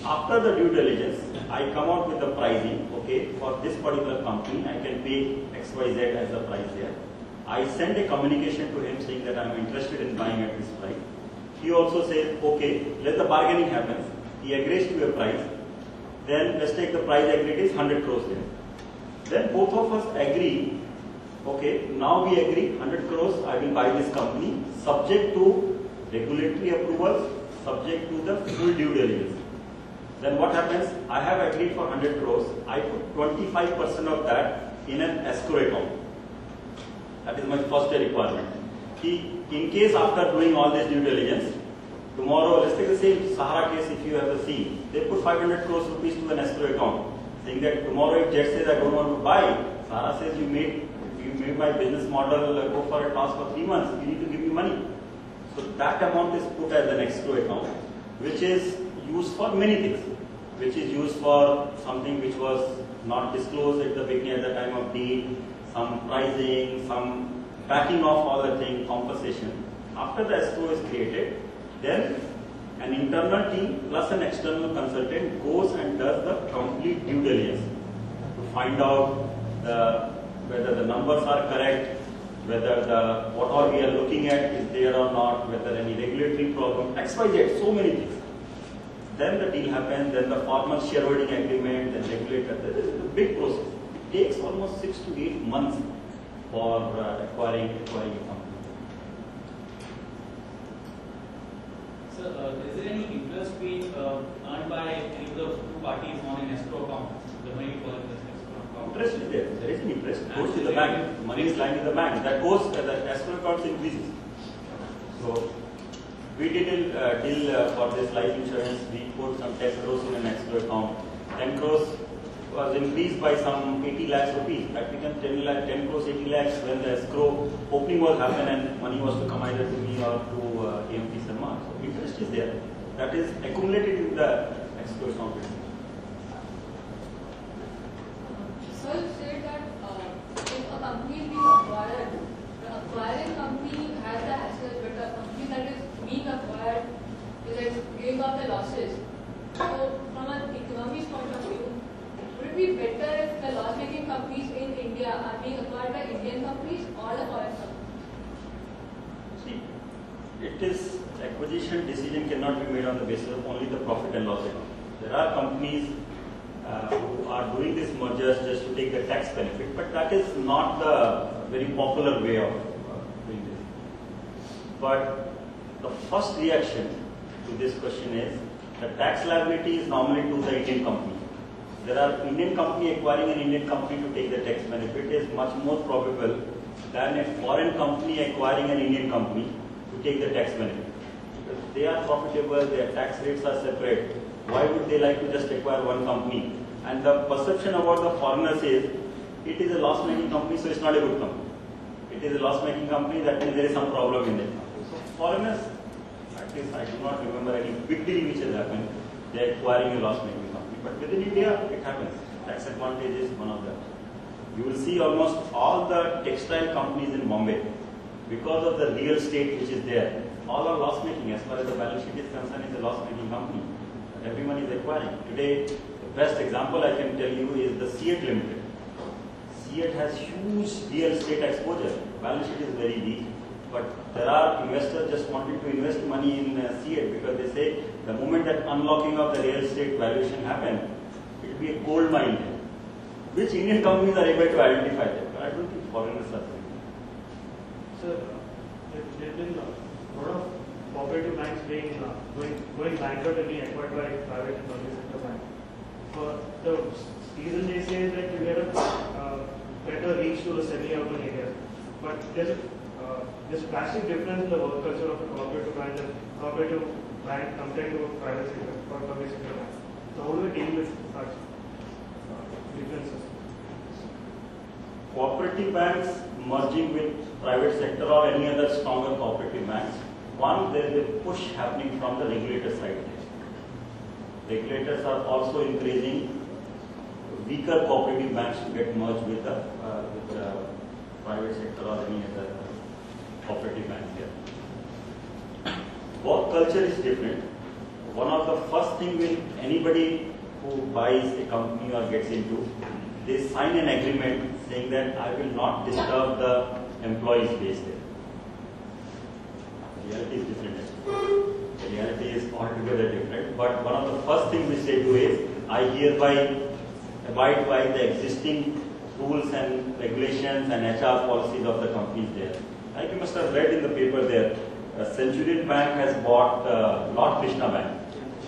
After the due diligence, I come out with the pricing. Okay, for this particular company, I can pay XYZ as the price there. I send a communication to him saying that I am interested in buying at this price. He also says, okay, let the bargaining happen. He agrees to a price. Then let's take the price agreed is 100 crores there. Then both of us agree, okay, now we agree 100 crores I will buy this company subject to regulatory approvals, subject to the full due diligence. Then what happens? I have agreed for 100 crores. I put 25% of that in an escrow account. That is my first requirement. In case after doing all this due diligence, tomorrow, let's take the same Sahara case if you have the seen. They put 500 crores rupees to an escrow account, saying that tomorrow if Jet says I don't want to buy, Sahara says you made my business model go for a task for 3 months, you need to give me money. So that amount is put as an escrow account, which is used for many things, which is used for something which was not disclosed at the beginning at the time of deal, some pricing, some backing off all the thing, compensation. After the escrow is created, then an internal team plus an external consultant goes and does the complete due diligence to find out whether the numbers are correct, whether what all we are looking at is there or not, whether any regulatory problem, XYZ, so many things. Then the deal happens, then the formal shareholding agreement, then regulator. This is a big process. It takes almost 6 to 8 months for acquiring a company. So, is there any interest being earned by any of the two parties on an escrow account? The money for the escrow account? Interest is there. There is an interest. Goes to the bank. Money is lying in the bank. That goes. The escrow account increases. So we did a deal for this life insurance. We put some 10 crores in an escrow account. 10 crores was increased by some 80 lakhs rupees. That became 10 crores, 80 lakhs when the escrow opening was happened and money was to come either to me or to AMP Sarma. So interest is there. That is accumulated in the escrow account. So you said that if a company is being acquired, the acquiring company has the assets, but the company that is being acquired is like giving up the losses. So from an economist point of view, would it be better if the loss-making companies in India are being acquired by Indian companies or the foreign companies? See, it is acquisition decision cannot be made on the basis of only the profit and loss account. There are companies who are doing these mergers just to take the tax benefit, but that is not the very popular way of doing this. But the first reaction to this question is the tax liability is normally to the Indian company. There are Indian company acquiring an Indian company to take the tax benefit is much more probable than a foreign company acquiring an Indian company to take the tax benefit. Because they are profitable, their tax rates are separate. Why would they like to just acquire one company? And the perception about the foreigners is, it is a loss-making company, so it's not a good company. It is a loss-making company, that means there is some problem in it. So foreigners, at least I do not remember any big deal which has happened, they are acquiring a loss-making company. But within India, it happens. Tax advantage is one of them. You will see almost all the textile companies in Bombay, because of the real estate which is there, all are loss-making. As far as the balance sheet is concerned, it's a loss-making company. Everyone is acquiring. Today, the best example I can tell you is the CEAT Limited. CEAT has huge real estate exposure. Balance sheet is very weak, but there are investors just wanting to invest money in CEAT because they say the moment that unlocking of the real estate valuation happens, it will be a gold mine. Which Indian companies are able to identify that? But I don't think foreigners are doing that. Sir, there have been a lot of cooperative banks going bankrupt and being acquired by private and public sector banks. For the reason they say is that you get a better reach to the semi-urban areas. But there's a drastic difference in the work culture of a cooperative bank compared to a private sector or public sector bank. So how do we deal with such cooperative banks merging with private sector or any other stronger cooperative banks, one, there is a push happening from the regulator side. Regulators are also encouraging weaker cooperative banks to get merged with the private sector or any other cooperative bank here. Work culture is different. One of the first thing will anybody who buys a company or gets into, they sign an agreement saying that I will not disturb the employees base there. The reality is different. The reality is altogether different. But one of the first things which they do is, I hereby abide by the existing rules and regulations and HR policies of the companies there. Like you must have read in the paper there, Centurion Bank has bought Lord Krishna Bank,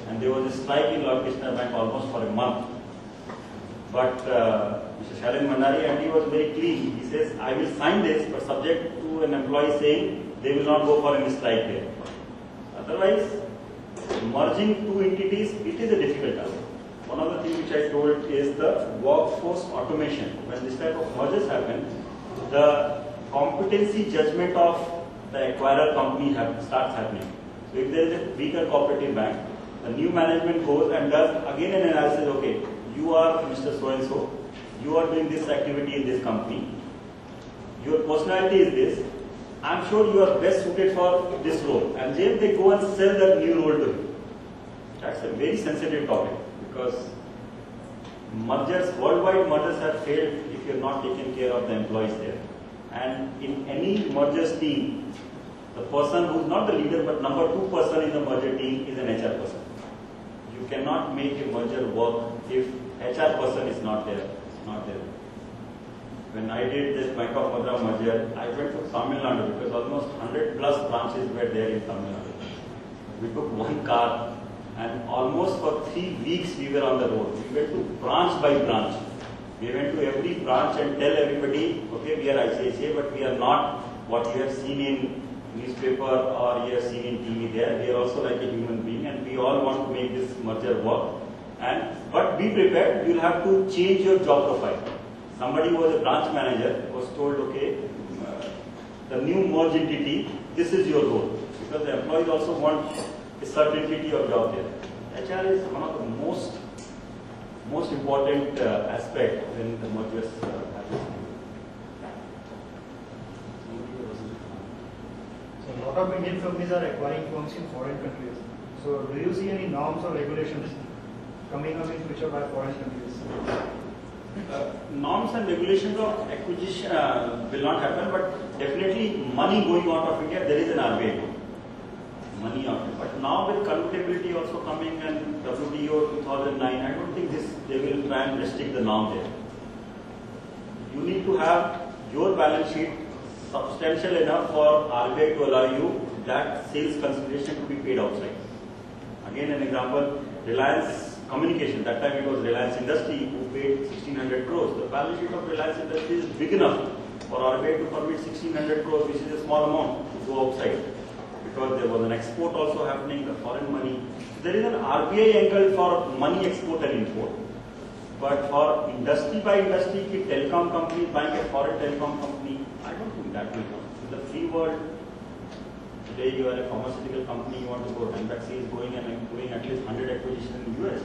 and there was a strike in Lord Krishna Bank almost for a month. But Mr. Shailendra Mandari, and he was very clean. He says, I will sign this, but subject to an employee saying they will not go for any strike there. Otherwise, merging two entities, it is a difficult task. One of the things which I told is the workforce automation. When this type of mergers happen, the competency judgment of the acquirer company starts happening. So if there is a weaker cooperative bank, the new management goes and does again an analysis. Okay, you are Mr. So-and-so, you are doing this activity in this company, your personality is this, I am sure you are best suited for this role, and then they go and sell that new role to you. That's a very sensitive topic, because mergers, worldwide mergers have failed if you are not taking care of the employees there. And in any mergers team, the person who is not the leader but number 2 person in the merger team is an HR person. You cannot make a merger work if HR person is not there. When I did this Bank of Madras merger, I went to Tamil Nadu because almost 100 plus branches were there in Tamil Nadu. We took one car and almost for 3 weeks we were on the road. We went to branch by branch. We went to every branch and tell everybody, okay, we are ICICI, but we are not what you have seen in newspaper or you have seen in TV there. We are also like a human being, and we all want to make this merger work. But be prepared, you will have to change your job profile. Somebody who was a branch manager was told, okay, the new merged entity, this is your role. Because the employees also want a certainty of job there. HR is one of the most important aspect when the mergers happen. So a lot of Indian companies are acquiring firms in foreign countries. So do you see any norms or regulations coming up in future by foreign countries? Norms and regulations of acquisition will not happen, but definitely money going out of India, there is an RBI. Money out. But now with convertibility also coming and WTO 2009, I don't think they will try and restrict the norm there. You need to have your balance sheet substantial enough for RBI to allow you that sales consideration to be paid outside. Again, an example, Reliance Communication, that time it was Reliance Industry who paid 1600 crores. The balance sheet of Reliance Industry is big enough for RBI to permit 1600 crores, which is a small amount, to go outside. Because there was an export also happening, the foreign money. There is an RBI angle for money export and import. But for industry by industry, if telecom company is buying a foreign telecom company, I don't think that will come. In the free world, today you are a pharmaceutical company, you want to go, Ranbaxy is going and doing at least 100 acquisitions in the US.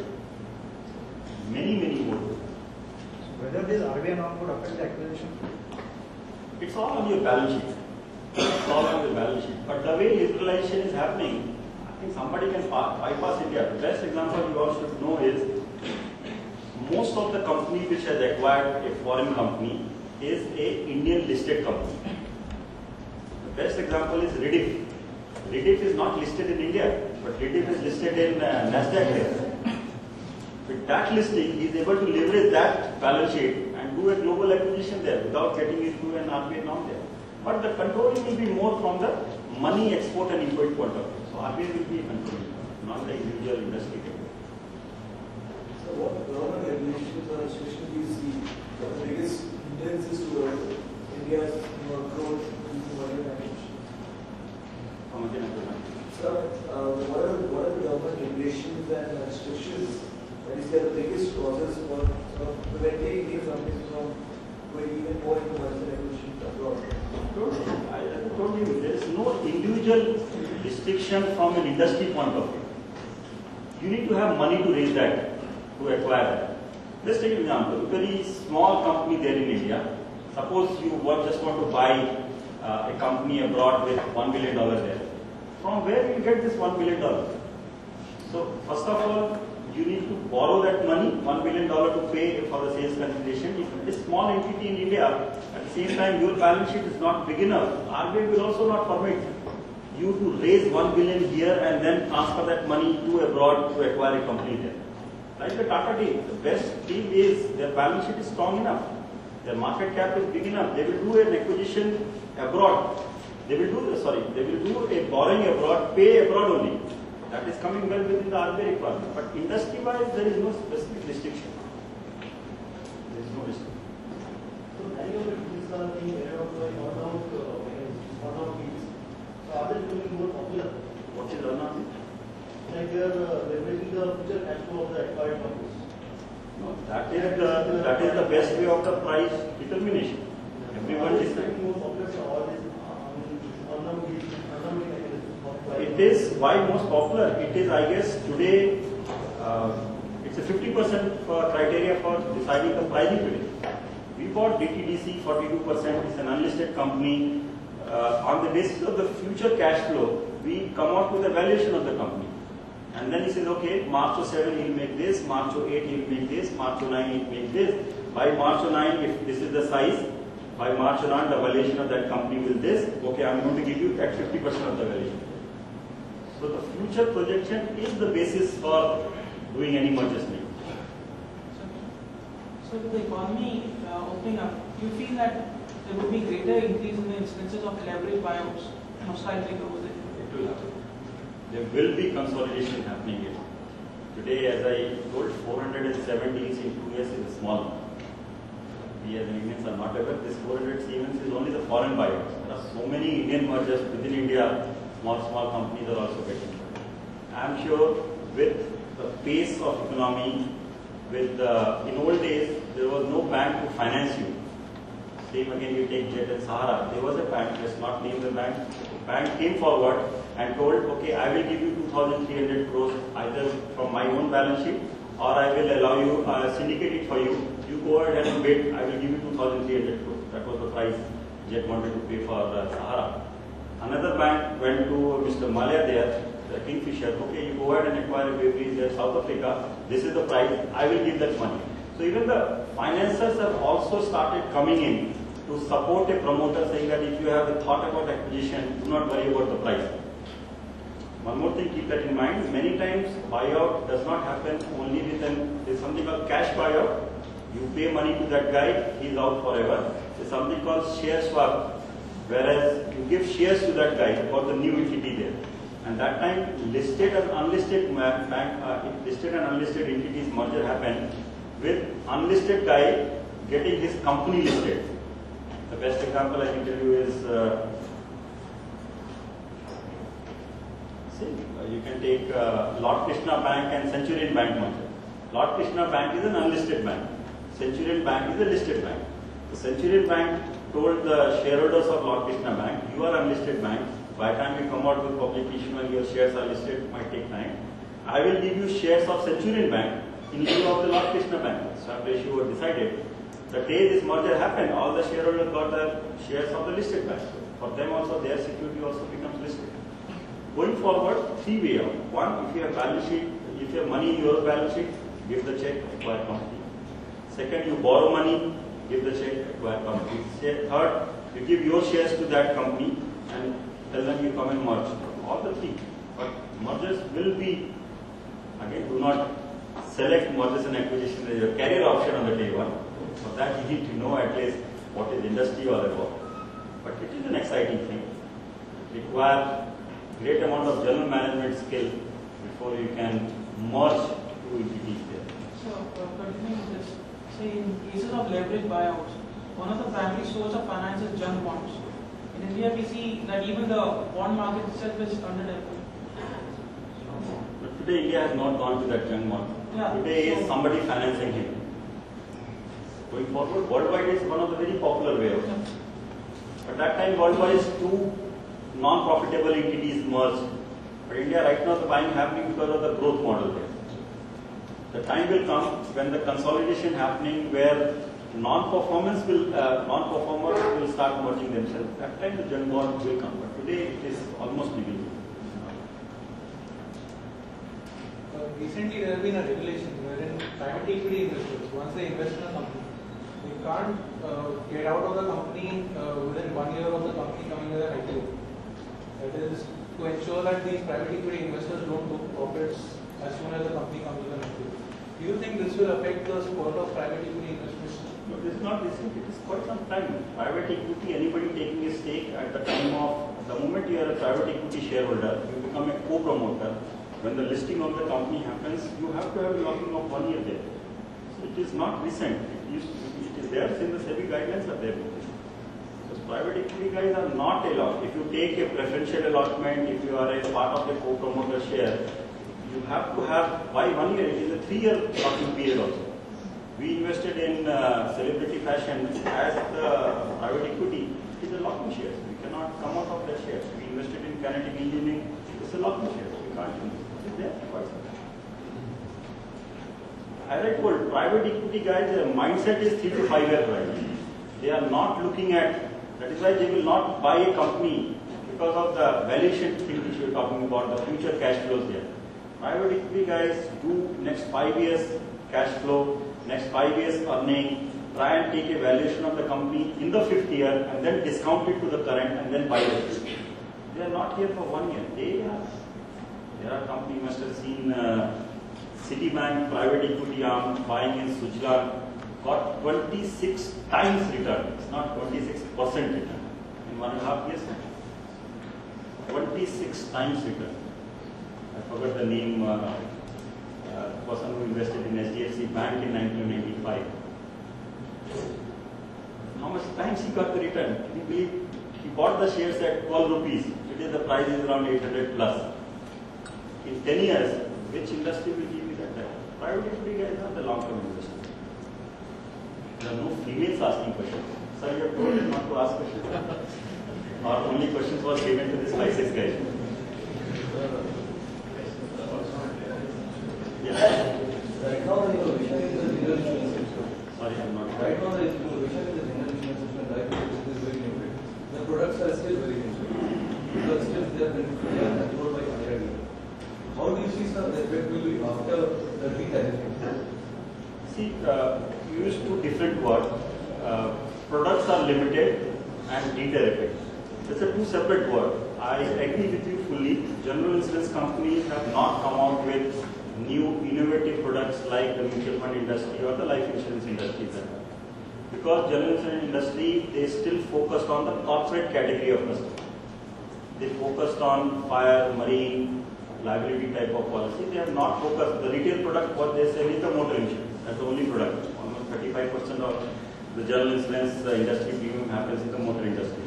Many more. So whether this RBI norm would affect the acquisition? It's all on your balance sheet. It's all on your balance sheet. But the way liberalization is happening, I think somebody can bypass India. The best example you all should know is, most of the company which has acquired a foreign company is a Indian listed company. The best example is Rediff. Rediff is not listed in India, but Rediff is listed in Nasdaq there. With that listing, he is able to leverage that balance sheet and do a global acquisition there without getting into an RBI norm there. But the controlling will be more from the money export and import point of view. So RBI will be controlling, not the individual industry. So what government regulations or restrictions do you see the biggest hindrances to India's growth in foreign acquisitions? So what are the government regulations and restrictions that is the biggest causes for preventing Indian companies from going even more into merger acquisitions abroad? I told you, there is no individual restriction from an industry point of view. You need to have money to raise that, to acquire that. Let's take an example. A very small company there in India. Suppose you just want to buy a company abroad with $1 billion there. From where will you get this $1 billion? So first of all, you need to borrow that money, $1 billion to pay for the sales consideration. If it is a small entity in India, at the same time your balance sheet is not big enough, RBI will also not permit you to raise $1 billion here and then transfer that money to abroad to acquire a company there. Like the Tata deal, the best deal is their balance sheet is strong enough, their market cap is big enough, they will do an acquisition abroad. They will do a borrowing abroad, pay abroad only. That is coming well within the RBI requirement. But industry-wise, there is no specific restriction. There is no restriction. So many of these are being aware of the earn-out deals. So are they becoming more popular? What is earn-out? Like they are leveraging the future cash flow of the acquired companies. No, that is the best way of the price determination. Everyone is more popular for all these earn-out deals. It is why most popular. It is, I guess, today it's a 50% criteria for deciding the pricing today. We bought DTDC 42%. It's an unlisted company. On the basis of the future cash flow, we come out with a valuation of the company. And then he says, okay, March 07 he'll make this, March 08 he'll make this, March 09 he'll make this. By March 09, if this is the size, by March 09 the valuation of that company will this. Okay, I'm going to give you that 50% of the valuation. So the future projection is the basis for doing any mergers. So with the economy opening up, do you feel that there would be greater increase in the instances of leverage buyouts and hostile takeovers? It will happen. There will be consolidation happening here. Today, as I told, 407 deals in 2 years is a small number. We as Indians are not aware. This 407 is only the foreign buyouts. There are so many Indian mergers within India. Small companies are also getting. I am sure with the pace of economy, in old days there was no bank to finance you. Same again, you take Jet and Sahara. There was a bank, let's not name the bank. The bank came forward and told, okay, I will give you 2,300 crores either from my own balance sheet or I will allow you, syndicate it for you. You go ahead and bid, I will give you 2,300 crores. That was the price Jet wanted to pay for Sahara. Another bank went to Mr. Malia there, the Kingfisher, okay, you go ahead and acquire a bakery there, South Africa, this is the price, I will give that money. So even the financiers have also started coming in to support a promoter, saying that if you have a thought about acquisition, do not worry about the price. One more thing, keep that in mind, many times buyout does not happen only with something called cash buyout. You pay money to that guy, he is out forever. There's something called share swap. Whereas you give shares to that guy for the new entity there. And that time listed and unlisted entities merger happened with unlisted guy getting his company listed. The best example I can tell you is, you can take Lord Krishna Bank and Centurion Bank merger. Lord Krishna Bank is an unlisted bank. Centurion Bank is a listed bank. The Centurion Bank told the shareholders of Lord Krishna Bank, you are unlisted bank, by the time you come out with public issue and your shares are listed, it might take time. I will give you shares of Centurion Bank in lieu of the Lord Krishna Bank. Swap ratio was decided. The day this merger happened, all the shareholders got the shares of the listed bank. For them also, their security also becomes listed. Going forward, 3 ways out. One, if you have balance sheet, if you have money in your balance sheet, give the check, acquire company. Second, you borrow money, give the check, acquire company. Third, you give your shares to that company and tell them you come and merge. All the 3. But mergers will be, again, do not select mergers and acquisition as your career option on the day one. For that you need to know at least what is industry all about. But it is an exciting thing. It requires great amount of general management skill before you can merge 2 entities there. So, continuing with this, say in cases of leverage buyouts, one of the primary source of finance is junk bonds. In India, we see that even the bond market itself is underdeveloped. But today India has not gone to that junk bond. Yeah, today is somebody financing him. Going forward, worldwide is one of the very popular way of it. At that time, worldwide is two non-profitable entities merged. But India right now the buying happening because of the growth model there. The time will come when the consolidation happening where non-performers will start merging themselves. That time the gen bond will come. But today it is almost negligible. Recently there has been a regulation wherein private equity investors, once they invest in a company, they can't get out of the company within 1 year of the company coming with an IPO. That is to ensure that these private equity investors don't book profits as soon as the company comes with an IPO. Do you think this will affect the support of private equity investors? No, this is not recent, it is quite some time. Private equity, anybody taking a stake at the time of, the moment you are a private equity shareholder, you become a co-promoter. When the listing of the company happens, you have to have a locking of 1 year there. So it is not recent. It is there since the SEBI guidelines are there. So private equity guys are not allowed. If you take a preferential allotment, if you are a part of a co-promoter share, you have to have, by 1 year, it is a 3-year locking period also. We invested in celebrity fashion as the private equity. It is a locking share. We cannot come out of that share. We invested in kinetic engineering. It is a locking share. We can't do it. As I told, private equity guys, their mindset is 3 to 5 year horizon. They are not looking at, that is why they will not buy a company because of the valuation thing which we are talking about, the future cash flows there. Private equity guys do next 5 years cash flow, next 5 years earning, try and take a valuation of the company in the 5th year and then discount it to the current and then buy it. They are not here for 1 year. There are company investors seen Citibank private equity arm buying in Switzerland got 26 times return. It's not 26% return in 1.5 years. 26 times return. I forgot the name. Person who invested in HDFC Bank in 1995. How much times he got the return? Can you believe? He bought the shares at 12 rupees. Today the price is around 800 plus. In 10 years, which industry will give you that time? Private equity guys are the long-term investors. There are no females asking questions. Sir, you have told them not to ask questions. Or only questions was given to the spices guy. Yeah. Right now the innovation is the general insurance system. Sorry, I'm not. Right now the innovation is the general insurance system. Right now it is very limited. The products are still very limited. Because still they are controlled by IRD. How do you see, sir, the effect will be after the re-tariffing? See, you use two different words. Products are limited and de-tariffing. It's a two separate words. I agree with you fully. General insurance companies have not come out with new innovative products like the mutual fund industry or the life insurance industry. Because general insurance industry, they still focused on the corporate category of customers. They focused on fire, marine, liability type of policy. They have not focused. The retail product, what they sell is the motor insurance. That's the only product. Almost 35% of the general insurance industry premium happens in the motor industry.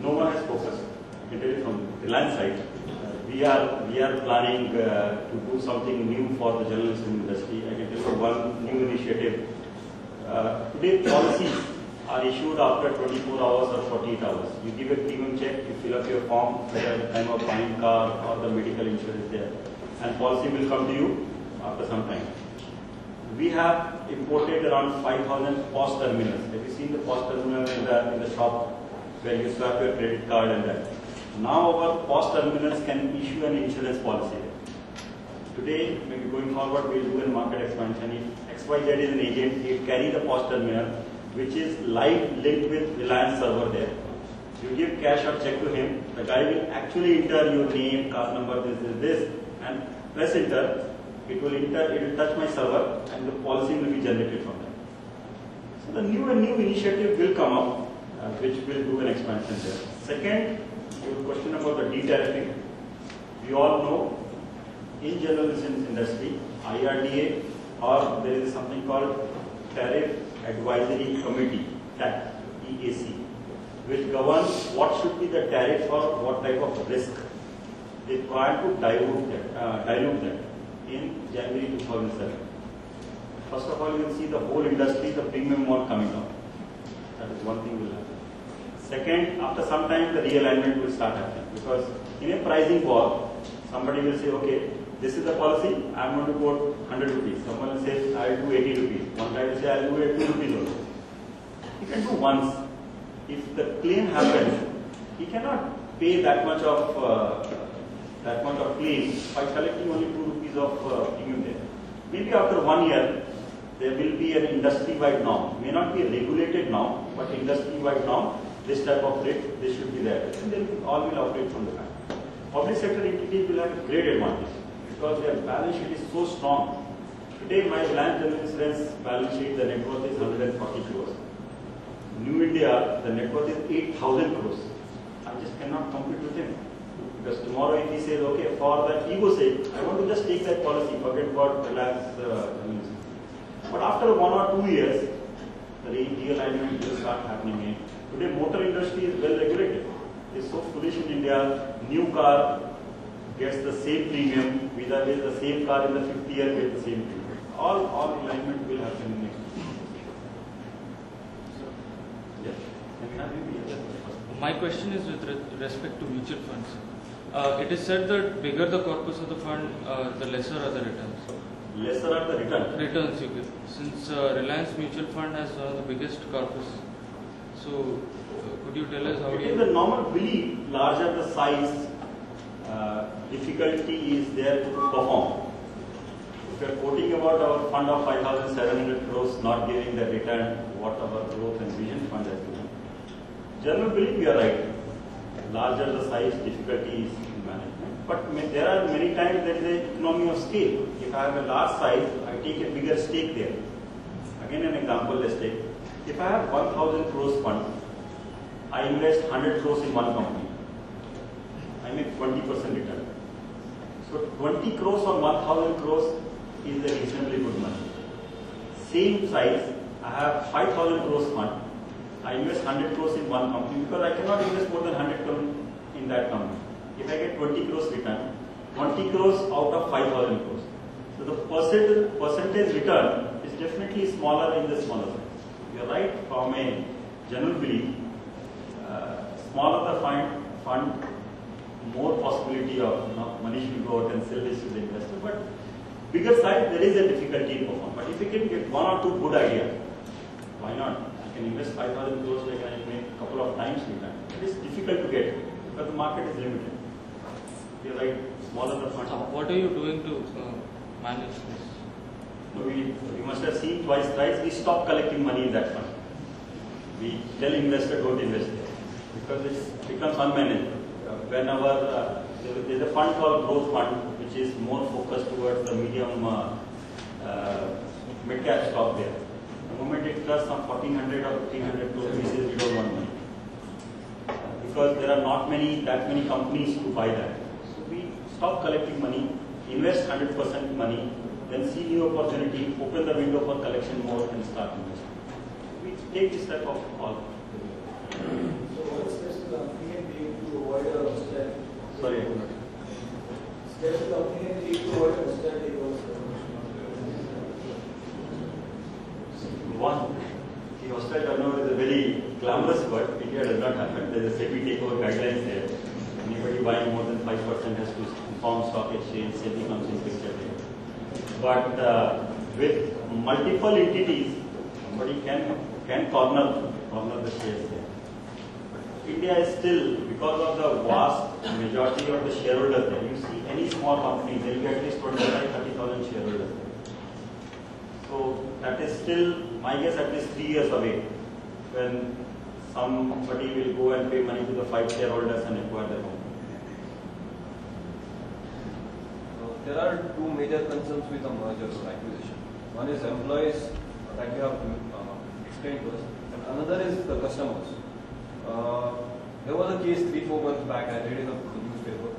No one has focused. I can tell you from Reliance side. We are planning to do something new for the general insurance industry. I can tell you one new initiative. Today policies are issued after 24 hours or 48 hours. You give a premium check, you fill up your form, whether at the time of buying car or the medical insurance there, and policy will come to you after some time. We have imported around 5,000 POS terminals. Have you seen the POS terminal in the shop where you swap your credit card and that? Now our POS terminals can issue an insurance policy. Today, maybe going forward, we will do a market expansion. If XYZ is an agent, he will carry the POS terminal, which is live linked with Reliance server there. You give cash or check to him, the guy will actually enter your name, card number, this, and press enter. It will touch my server, and the policy will be generated from that. So the new initiative will come up, which will do an expansion there. Second, your question about the de-tariffing. We all know, in general insurance industry, IRDA, or there is something called Tariff Advisory Committee, TAC, EAC, which governs what should be the tariff for what type of risk. They try to dilute that in January 2007. first of all, you will see the whole industry, the premium won't coming down. That is one thing will happen. Second, after some time, the realignment will start happening, because in a pricing war, somebody will say, okay, this is the policy, I am going to quote 100 rupees. Someone will say, I will do 80 rupees. One guy will say, I will do 2 rupees only. He can do once. If the claim happens, he cannot pay that much of claim by collecting only 2 rupees of premium there. Maybe after 1 year, there will be an industry-wide norm. May not be a regulated norm, but industry-wide norm. This type of rate, this should be there. And then all will operate from the back. Public sector entities will have a great advantage because their balance sheet is so strong. Today, my Reliance General Insurance balance sheet, the net worth is 140 crores. New India, the net worth is 8,000 crores. I just cannot compete with him. Because tomorrow if he says, okay, for the ego sake, I want to just take that policy, forget about Reliance General. But after 1 or 2 years, the realignment will start happening. Today, motor industry is well regulated. It's so foolish in India. New car gets the same premium, vis-a-vis the same car in the 50th year gets the same premium. All alignment will happen next. My question is with respect to mutual funds. It is said that bigger the corpus of the fund, the lesser are the returns. Lesser are the returns? Returns you get. Since Reliance Mutual Fund has one of the biggest corpus. So, could you tell us how it is the normal belief, larger the size, difficulty is there to perform. If you are quoting about our fund of 5,700 crores not giving the return, what our growth and vision fund has given. General belief, you are right. Larger the size, difficulty is in management. But there are many times there is an economy of scale. If I have a large size, I take a bigger stake there. Again, an example, let's take. If I have 1,000 crores fund, I invest 100 crores in one company. I make 20% return. So 20 crores on 1,000 crores is a reasonably good money. Same size, I have 5,000 crores fund. I invest 100 crores in one company because I cannot invest more than 100 crores in that company. If I get 20 crores return, 20 crores out of 5,000 crores. So the percentage return is definitely smaller in the smaller size. You are right, from a general belief, smaller the fund, more possibility of money should go out and sell this to the investor. But bigger size, there is a difficulty in perform. But if you can get 1 or 2 good ideas, why not? I can invest 5,000 crores, I can make a couple of times return. It is difficult to get because the market is limited. You are right, smaller the fund. What are you doing to manage this? We must have seen twice, we stop collecting money in that fund. We tell investor don't invest there because it becomes unmanageable. Whenever there is a fund called growth fund, which is more focused towards the medium mid-cap stock there. The moment it does some 1,400 or 1,500 crores, we say we don't want money because there are not that many companies to buy that. So we stop collecting money, invest 100% money, then see new opportunity, open the window for collection more and start investing. We take this type of call. So what steps the company can take to avoid a hostile? Sorry, I could not. Steps the company can take to avoid a hostile takeover? One, the hostile turnover is a very glamorous word. India does not happen. There is a SEBI takeover guidelines there. Anybody buying more than 5% has to inform stock exchange, SEBI comes in picture there. But with multiple entities, somebody can corner the shares there. India is still, because of the vast majority of the shareholders there, you see any small company, there will be at least 25,000-30,000 shareholders there. So that is still, my guess, at least 3 years away when somebody will go and pay money to the 5 shareholders and acquire the company. There are 2 major concerns with the mergers or acquisition. One is employees that you have explained to us, and another is the customers. There was a case 3-4 months back, I read in the newspaper.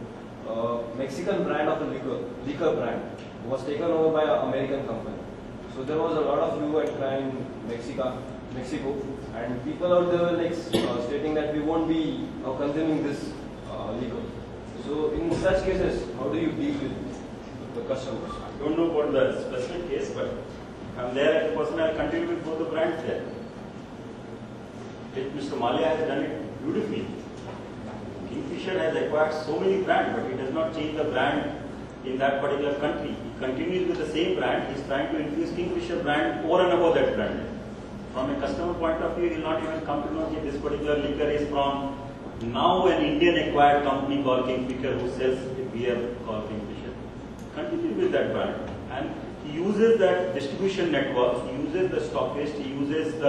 Mexican brand of the liquor brand was taken over by an American company. So there was a lot of hue and cry in Mexico, and people out there were like stating that we won't be consuming this liquor. So in such cases, how do you deal with the customers? I don't know about the specific case, but I'm there as a person, I'll continue with both the brands there. Mr. Malia has done it beautifully. Kingfisher has acquired so many brands, but he does not change the brand in that particular country. He continues with the same brand. He's trying to infuse Kingfisher brand over and above that brand. From a customer point of view, he will not even come to know that this particular liquor is from now an Indian acquired company called Kingfisher who sells a beer called Kingfisher. Continue with that brand. And he uses that distribution network, he uses the stockist, he uses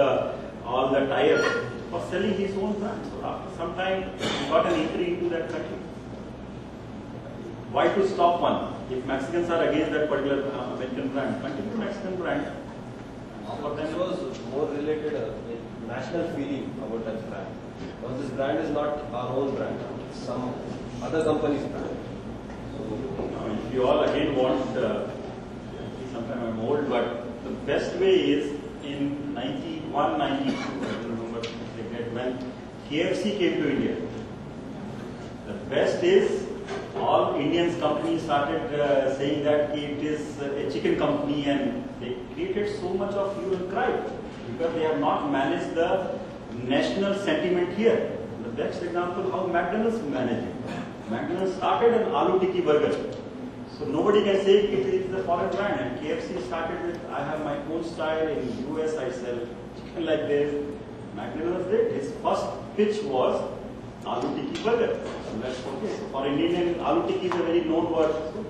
all the tires for selling his own brand. So after some time, he got an entry into that country. Why to stop one? If Mexicans are against that particular American brand, continue Mexican brand. So this was more related with national feeling about that brand. Because this brand is not our own brand, it's some other company's brand. So, if you all again want, sometime I'm old, but the best way is in 91, 92, I don't remember when KFC came to India. The best is all Indian companies started saying that it is a chicken company, and they created so much of hue and cry because they have not managed the national sentiment here. The best example how McDonald's managed it. McDonald's started an aloo tikki burger. So nobody can say it is the foreign brand. And KFC started with, I have my own style, in US I sell chicken like this. McDonald's did. His first pitch was aloo tikki burger. So that's okay. So for Indian, aloo tikki is a very known word. So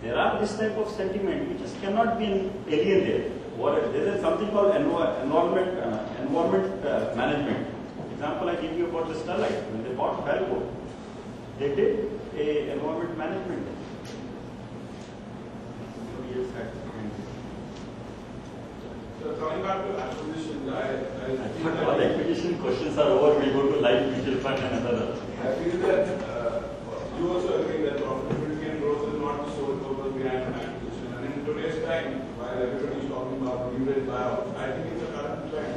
there are this type of sentiment which just cannot be an alien there. There is something called environment management. Example I give you about the Sterlite. When they bought Valco, they did a environment management. So coming back to acquisition, I think all acquisition questions are over. We go to life mutual fund and other. I feel that you also agree that profitability and growth is not the sole purpose behind an acquisition. And in today's time, while everybody is talking about leverage buyouts, I think it's a current trend.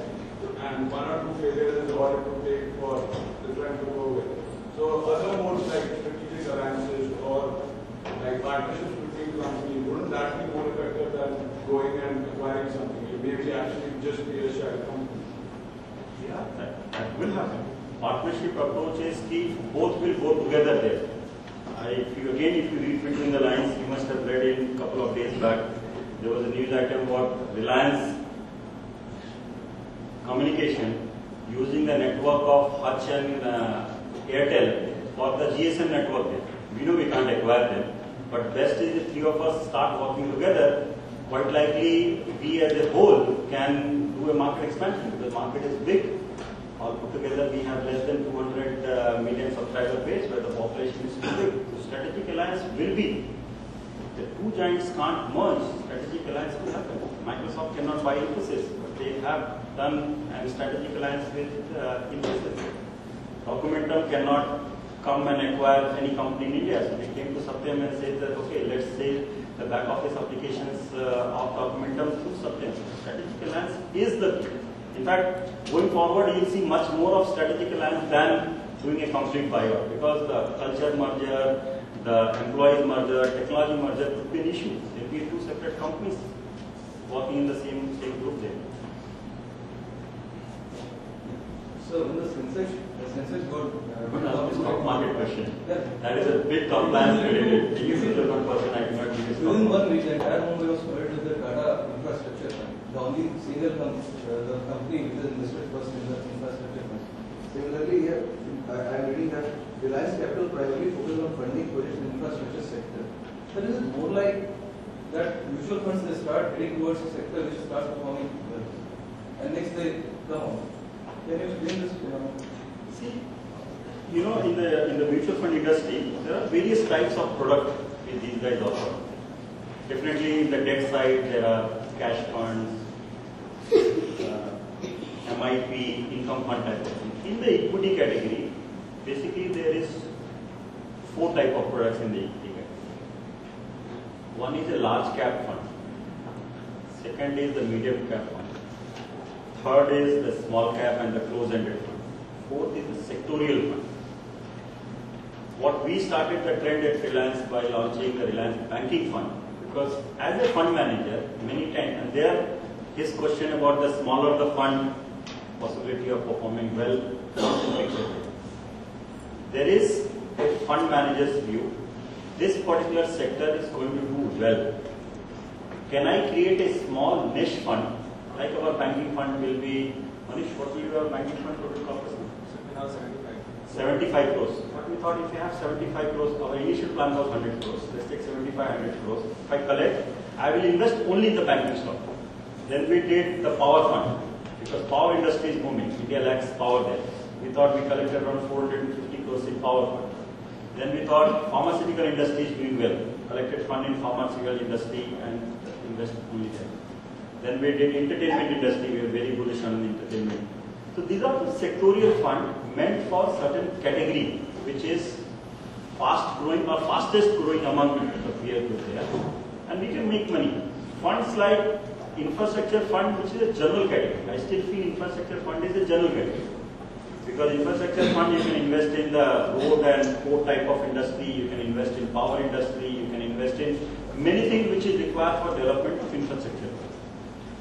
And one or two failures is all it would take for the trend to go with. So other modes like strategic alliances or like partnerships between companies, wouldn't that be more effective than going and acquiring something? It may actually just be a shared company. Yeah, that will happen. Partnership approach is key. Both will go together there. If you read between the lines, you must have read in a couple of days back, there was a news item about Reliance Communication using the network of Hutch and Airtel for the GSM network there. We know we can't acquire them, but best is if three of us start working together. Quite likely, we as a whole can do a market expansion. The market is big. All put together, we have less than 200 million subscriber base, where the population is too big. So strategic alliance will be. The two giants can't merge. Strategic alliance will happen. Microsoft cannot buy Infosys, but they have done a strategic alliance with Infosys. Documentum cannot come and acquire any company in India. So they came to Satyam and said that, okay, let's say the back office applications of Documentum through Satyam. Strategic alliance is the key. In fact, going forward, you will see much more of strategic alliance than doing a complete buyout, because the culture merger, the employees merger, technology merger could be an issue. There will be two separate companies working in the same group there. So when the census got stock market question. That is a big compliance related. You feel the one person I cannot give you. Within 1 week, the entire Mumbai was covered with the Tata infrastructure fund. The only single company which is listed first in the infrastructure fund. Similarly, here I am reading that Reliance Capital primarily focuses on funding projects in the infrastructure sector. But is it more like that mutual funds they start heading towards a sector which starts performing well, and next they come on? Can you explain this phenomenon? See, you know, in the mutual fund industry, there are various types of product these guys offer. Definitely in the debt side, there are cash funds, MIP, income fund type of thing. In the equity category, basically there is 4 types of products in the equity category. One is a large cap fund. Second is the medium cap fund. Third is the small cap and the close-ended fund. Fourth is the sectorial fund. What we started the trend at Reliance by launching the Reliance Banking Fund, Because as a fund manager, many times, and there his question about the smaller the fund, possibility of performing well, there is a fund manager's view. This particular sector is going to do well. Can I create a small niche fund, like our banking fund will be, Manish, what will be our banking fund total corpus? 75 crores. But we thought if you have 75 crores, our initial plan was 100 crores. Let's take 75, 100 crores. If I collect, I will invest only in the banking stock. Then we did the power fund, because power industry is booming. India lacks power there. We thought we collected around 450 crores in power fund. Then we thought pharmaceutical industry is doing well. Collected fund in pharmaceutical industry and invest only there. Then we did entertainment industry. We were very bullish on entertainment. So these are the sectorial fund meant for certain category, which is fast growing or fastest growing among the peer group there. And we can make money. Funds like infrastructure fund, which is a general category. I still feel infrastructure fund is a general category. Because infrastructure fund, you can invest in the road and port type of industry, you can invest in power industry, you can invest in many things which is required for development of infrastructure.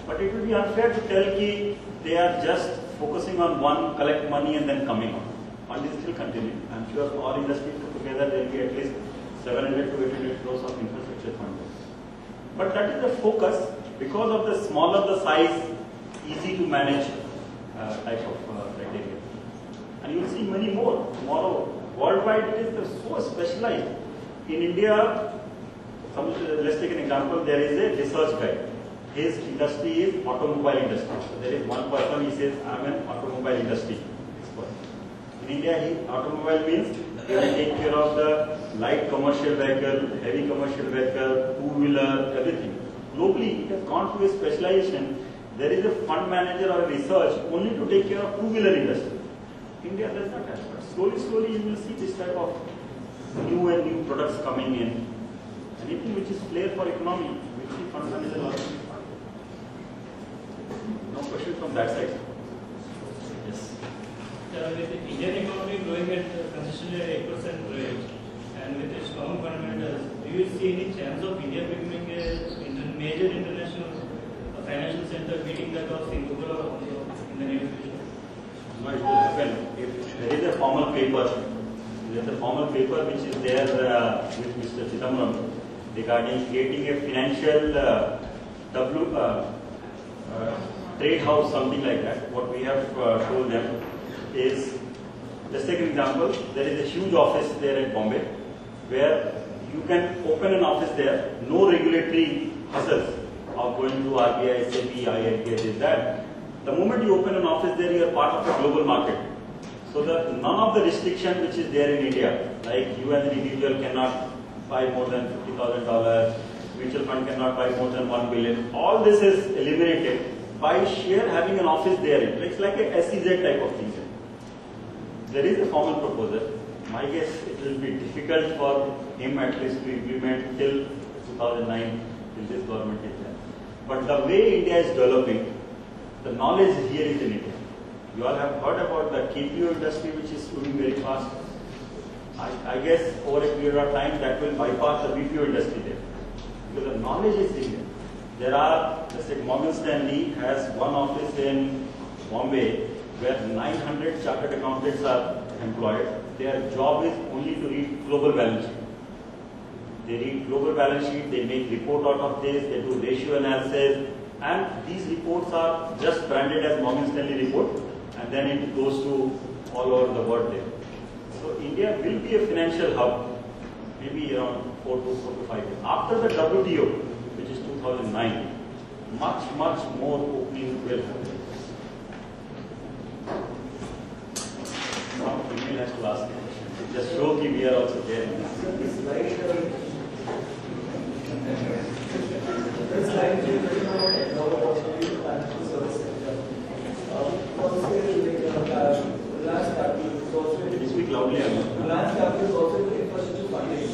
But it will be unfair to tell that they are just focusing on one, collect money and then coming on. Fund is still continuing. I'm sure all industries put together there will be at least 700 to 800 crores of infrastructure fund. But that is the focus because of the smaller the size, easy to manage type of criteria. And you will see many more tomorrow. Worldwide it is so specialized. In India, let's take an example, there is a research guy. His industry is automobile industry. So there is one person, he says, I am an automobile industry expert. In India, automobile means he will take care of the light commercial vehicle, heavy commercial vehicle, two-wheeler, everything. Globally, it has gone to a specialization. There is a fund manager or research only to take care of two-wheeler industry. India does not have, but slowly you will see this type of new products coming in. Anything which is flair for economy, we will see fund manager also. No question from that side. Yes. With the Indian economy growing at consistently at 8% rate, and with a strong fundamentals, do you see any chance of India becoming a major international financial center, beating that of Singapore or in the near future? No, it will happen. If there is a formal paper, which is there with Mr. Chidambaram regarding creating a financial trade house, something like that. What we have told them is, let's take an example. There is a huge office there in Bombay where you can open an office there, no regulatory hassles of going to RBI, SEBI, IIT, this, that. The moment you open an office there, you are part of a global market. So none of the restriction which is there in India, like you as an individual cannot buy more than $50,000, mutual fund cannot buy more than 1 billion. All this is eliminated by sheer having an office there. It's like a SEZ type of thing. There is a formal proposal. My guess it will be difficult for him at least to implement till 2009, till this government is there. But the way India is developing, the knowledge here is in India. You all have heard about the KPO industry which is moving very fast. I guess over a period of time that will bypass the BPO industry there. Because the knowledge is in there. There are, let's say Morgan Stanley has one office in Bombay where 900 chartered accountants are employed. Their job is only to read global balance sheet. They read global balance sheet, they make report out of this, they do ratio analysis, and these reports are just branded as Morgan Stanley report, and then it goes to all over the world there. So India will be a financial hub, maybe around 4 to 5 years. After the WTO, which is 2009, much more opening will happen. Now female has to ask a question. Just show that we are also there. Speak loudly. Reliance Capital is also an infrastructure funding.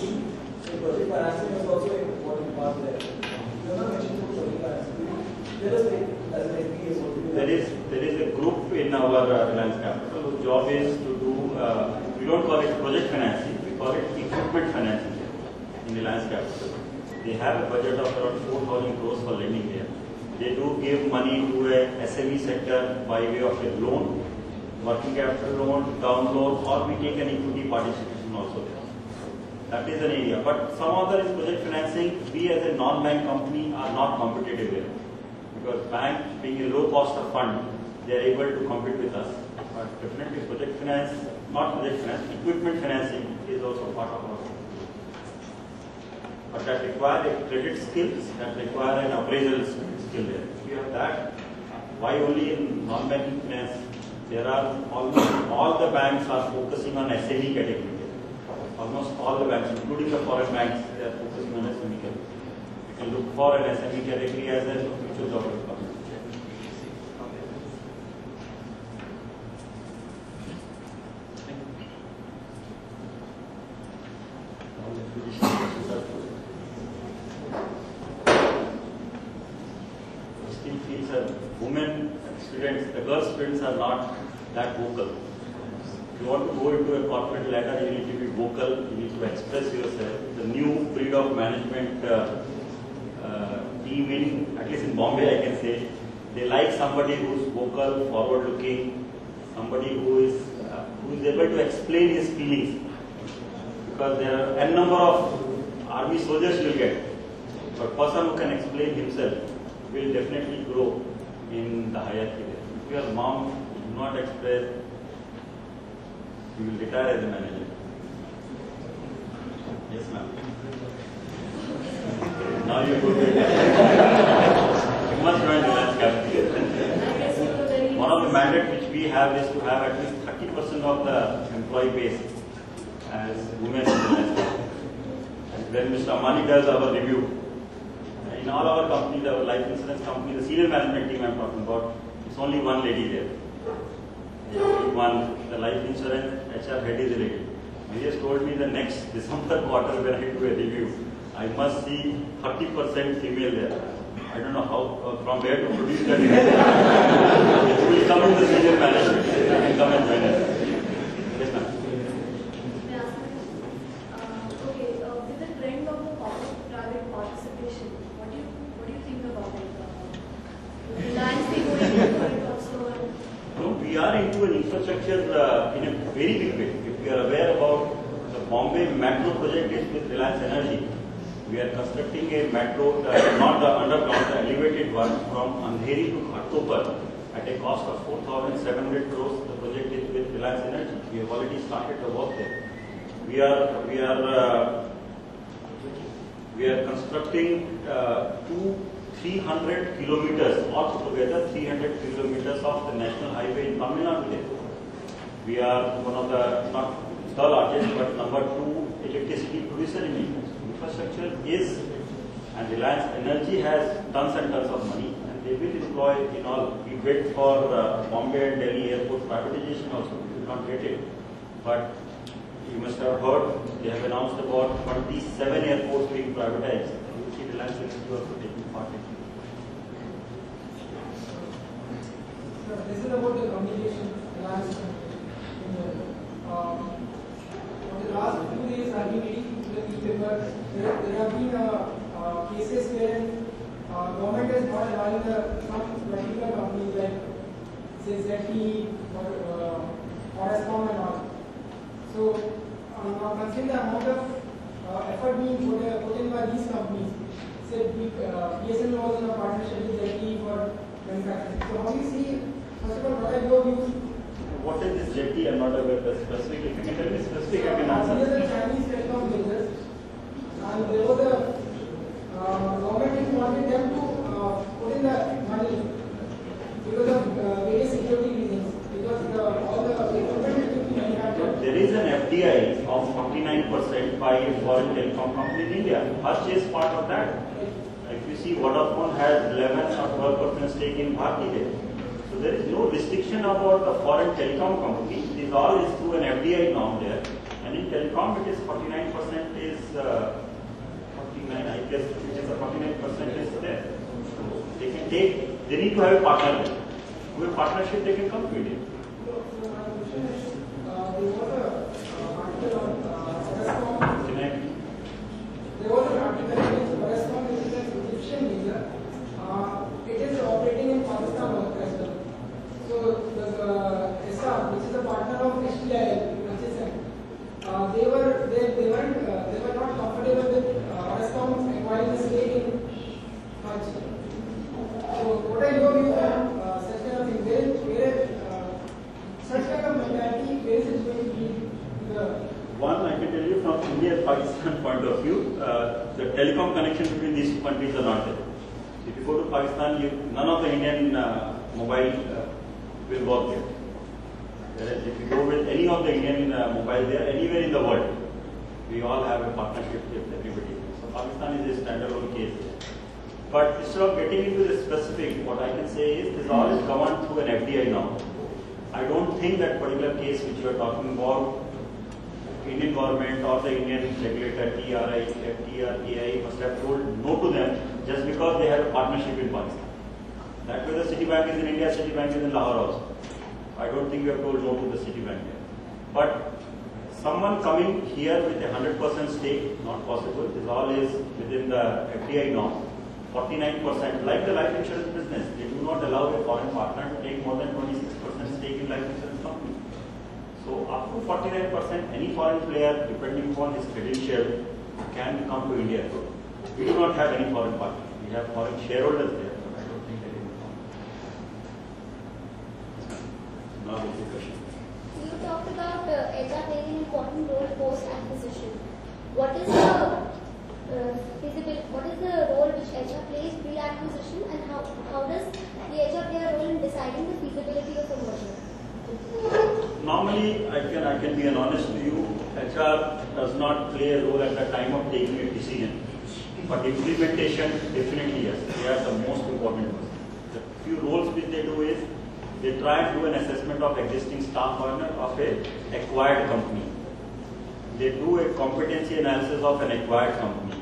So project financing is also an important part there. You are not mentioning project financing. Let us take as an NPA. There is a group in our Reliance Capital whose job is to do, we don't call it project financing, we call it equipment financing in Reliance Capital. They have a budget of around 4,000 crores for lending here. They do give money to a SME sector by way of a loan, working capital loan, term loan, or we take an equity participation also there. That is an area. But some other is project financing. We as a non-bank company are not competitive here. Because bank being a low cost of fund, they are able to compete with us. But definitely project finance, not project finance, equipment financing is also part of our. But that require a credit skills, that require an appraisal skill there. If you have that, why only in non-banking finance? There are almost all the banks are focusing on SME category. Almost all the banks, including the foreign banks, they are focusing on SME category. You can look for an SME category as a future geographical. Still feels that women students, the girl students are not that vocal. If you want to go into a corporate ladder, you need to be vocal, you need to express yourself. The new breed of management team in, at least in Bombay I can say, they like somebody who is vocal, forward looking, somebody who is able to explain his feelings. Because there are a number of army soldiers you will get. But person who can explain himself will definitely grow in the hierarchy there. If your mom do not express, you will retire as a manager. Yes, ma'am. Now you go to you must join Reliance Capital. One of the mandates which we have is to have at least 30% of the employee base as women in Reliance Capital. And when Mr. Ambani does our review, in all our companies, our life insurance company, the senior management team I am talking about, it's only one lady there. One, the life insurance HR head is a lady. He has told me the next December quarter when I do a review, I must see 30% female there. I don't know how, from where to produce that. It will come in the senior management. They can come and join us. Yes, ma'am. Okay, with the trend of the public-private participation, what do you think about it? Reliance be going into it also? No, we are into an infrastructure in a very big way. If you are aware about the Bombay metro project is with Reliance Energy. We are constructing a metro, not the underground, the elevated one from Andheri to Ghatopar at a cost of 4,700 crores. The project is with Reliance Energy. We have already started the work there. We are constructing 300 kilometers, altogether 300 kilometers of the national highway in Tamil Nadu there. We are one of the, not the largest, but number 2 electricity producer in India. Infrastructure is, and Reliance Energy has tons and tons of money, and they will employ in all. We wait for Bombay and Delhi airport privatization also. We will not get it, but you must have heard they have announced about 27 airports being privatized. You will see Reliance Energy also taking part in it. This is about the communication. For the last few days, I've been reading the newspaper. There have been cases where government is not allowing some particular companies like say ZT or Orascom and all. So, considering the amount of effort being put in by these companies, say BSNL was in a partnership with ZT for manufacturing. So, how do you see? First of all, what are your views? What is this jetty? I am not aware of the specific. If you can tell me specific, I can answer. These are the Chinese telecom business, and there was a government wanted them to put in the money because of various security reasons. Because all the equipment is being manufactured. There is an FDI of 49% by a foreign telecom company in India. Hutch is part of that. If you see, Vodafone has 11 or 12% stake in Bharti there. So there is no restriction about the foreign telecom company. This all is through an FDI norm there. And in telecom, it is 49% is 49, I guess, which is a 49% is there. So they can take, they need to have a partner there. With a partnership, they can compete it. So my question is, there was an article on Orascom. There was an article against from India-Pakistan point of view, the telecom connection between these two countries are not there. If you go to Pakistan, none of the Indian mobile will work there. Whereas if you go with any of the Indian mobile there, anywhere in the world, we all have a partnership with everybody. So Pakistan is a standalone case there. But instead of getting into the specific, what I can say is this all is governed through an FDI now. I don't think that particular case which you are talking about, Indian government or the Indian regulator, TRI, FTR, AI must have told no to them just because they have a partnership in Pakistan. That way the Citibank is in India, Citibank is in Lahore also. I don't think we have told no to the Citibank here. But someone coming here with a 100% stake, not possible. This all is within the FDI norm. 49%, like the life insurance business, they do not allow a foreign partner to take more than 26% stake in life insurance company. So up to 49%, any foreign player, depending upon his credential, can come to India. We do not have any foreign partners. We have foreign shareholders there, but I don't think there is any. Now the question. You talked about HR playing an important role post-acquisition. What is the what is the role which HR plays pre-acquisition, and how does the HR play a role in deciding the feasibility of a merger? Normally, I can be honest to you, HR does not play a role at the time of taking a decision. But implementation, definitely yes. They are the most important ones. The few roles which they do is, they try and do an assessment of existing staff partner of a acquired company. They do a competency analysis of an acquired company.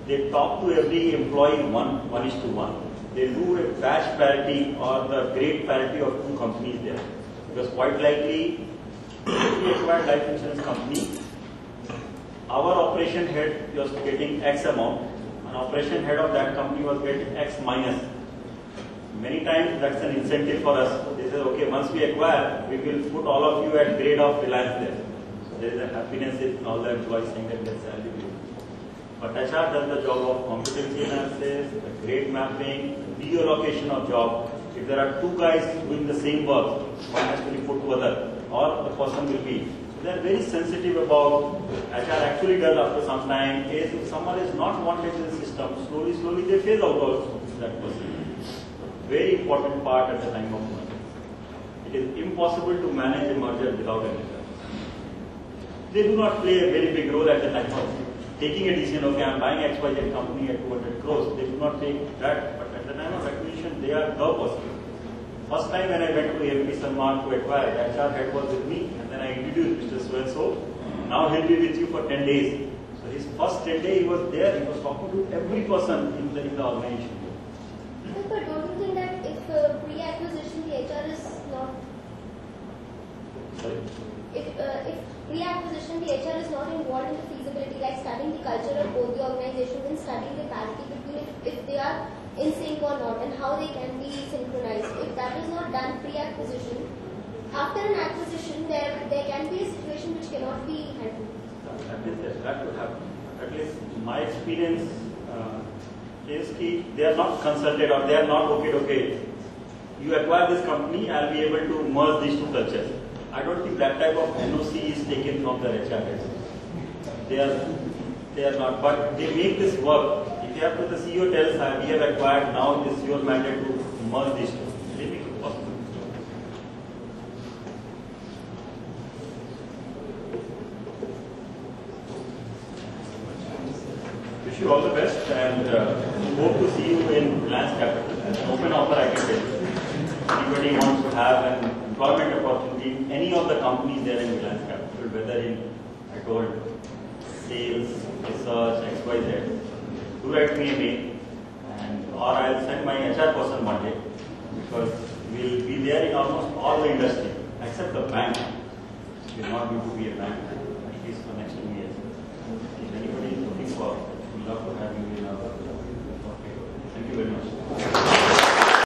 They talk to every employee 1:1. They do a batch parity or the grade parity of two companies there. Because quite likely, if we acquired life insurance company, our operation head was getting X amount, and operation head of that company was getting X minus. Many times that's an incentive for us. They say, okay, once we acquire, we will put all of you at grade of Reliance there. So there is a happiness in all the employees saying that their salary will. But HR does the job of competency analysis, the grade mapping, reallocation of job. If there are two guys doing the same work, one has to be put to other, or the person will be. So they are very sensitive about, HR actually does after some time, is if someone is not wanted in the system, slowly they phase out also that person. Very important part at the time of merger. It is impossible to manage a merger without an HR. They do not play a very big role at the time of taking a decision, okay, I am buying XYZ company at 200 crores. They do not take that, but at the time of acquisition, they are the person. First time when I went to MP Sanmark to acquire, the HR head was with me, and then I introduced Mr. So-and-so. Now he'll be with you for 10 days. So his first 10 days he was there, he was talking to every person in the organization. But don't you think that if pre-acquisition the HR is not... Sorry? If pre-acquisition the HR is not involved in the feasibility, like studying the culture of both the organizations and studying the parity between it, if they are in sync or not, and how they can be synchronized. If that is not done pre-acquisition, after an acquisition there can be a situation which cannot be handled. That could happen. At least my experience is that they are not consulted or they are not okay, you acquire this company, I will be able to merge these two cultures. I don't think that type of NOC is taken from the HR heads. They are not, but they make this work. If you have to, the CEO tells her, we have acquired, now it is your mandate to merge these two. They make it possible. Wish you all the best and hope to see you in Reliance Capital. As an open offer, I can tell you. Anybody wants to have an employment opportunity in any of the companies there in Reliance Capital, whether in, I told, sales, research, XYZ, do write me a mail, or I'll send my HR person one day, because we'll be there in almost all the industry, except the bank. We're not going to be a bank, at least for next 2 years. If anybody is looking for, we'd love to have you in our. Thank you very much.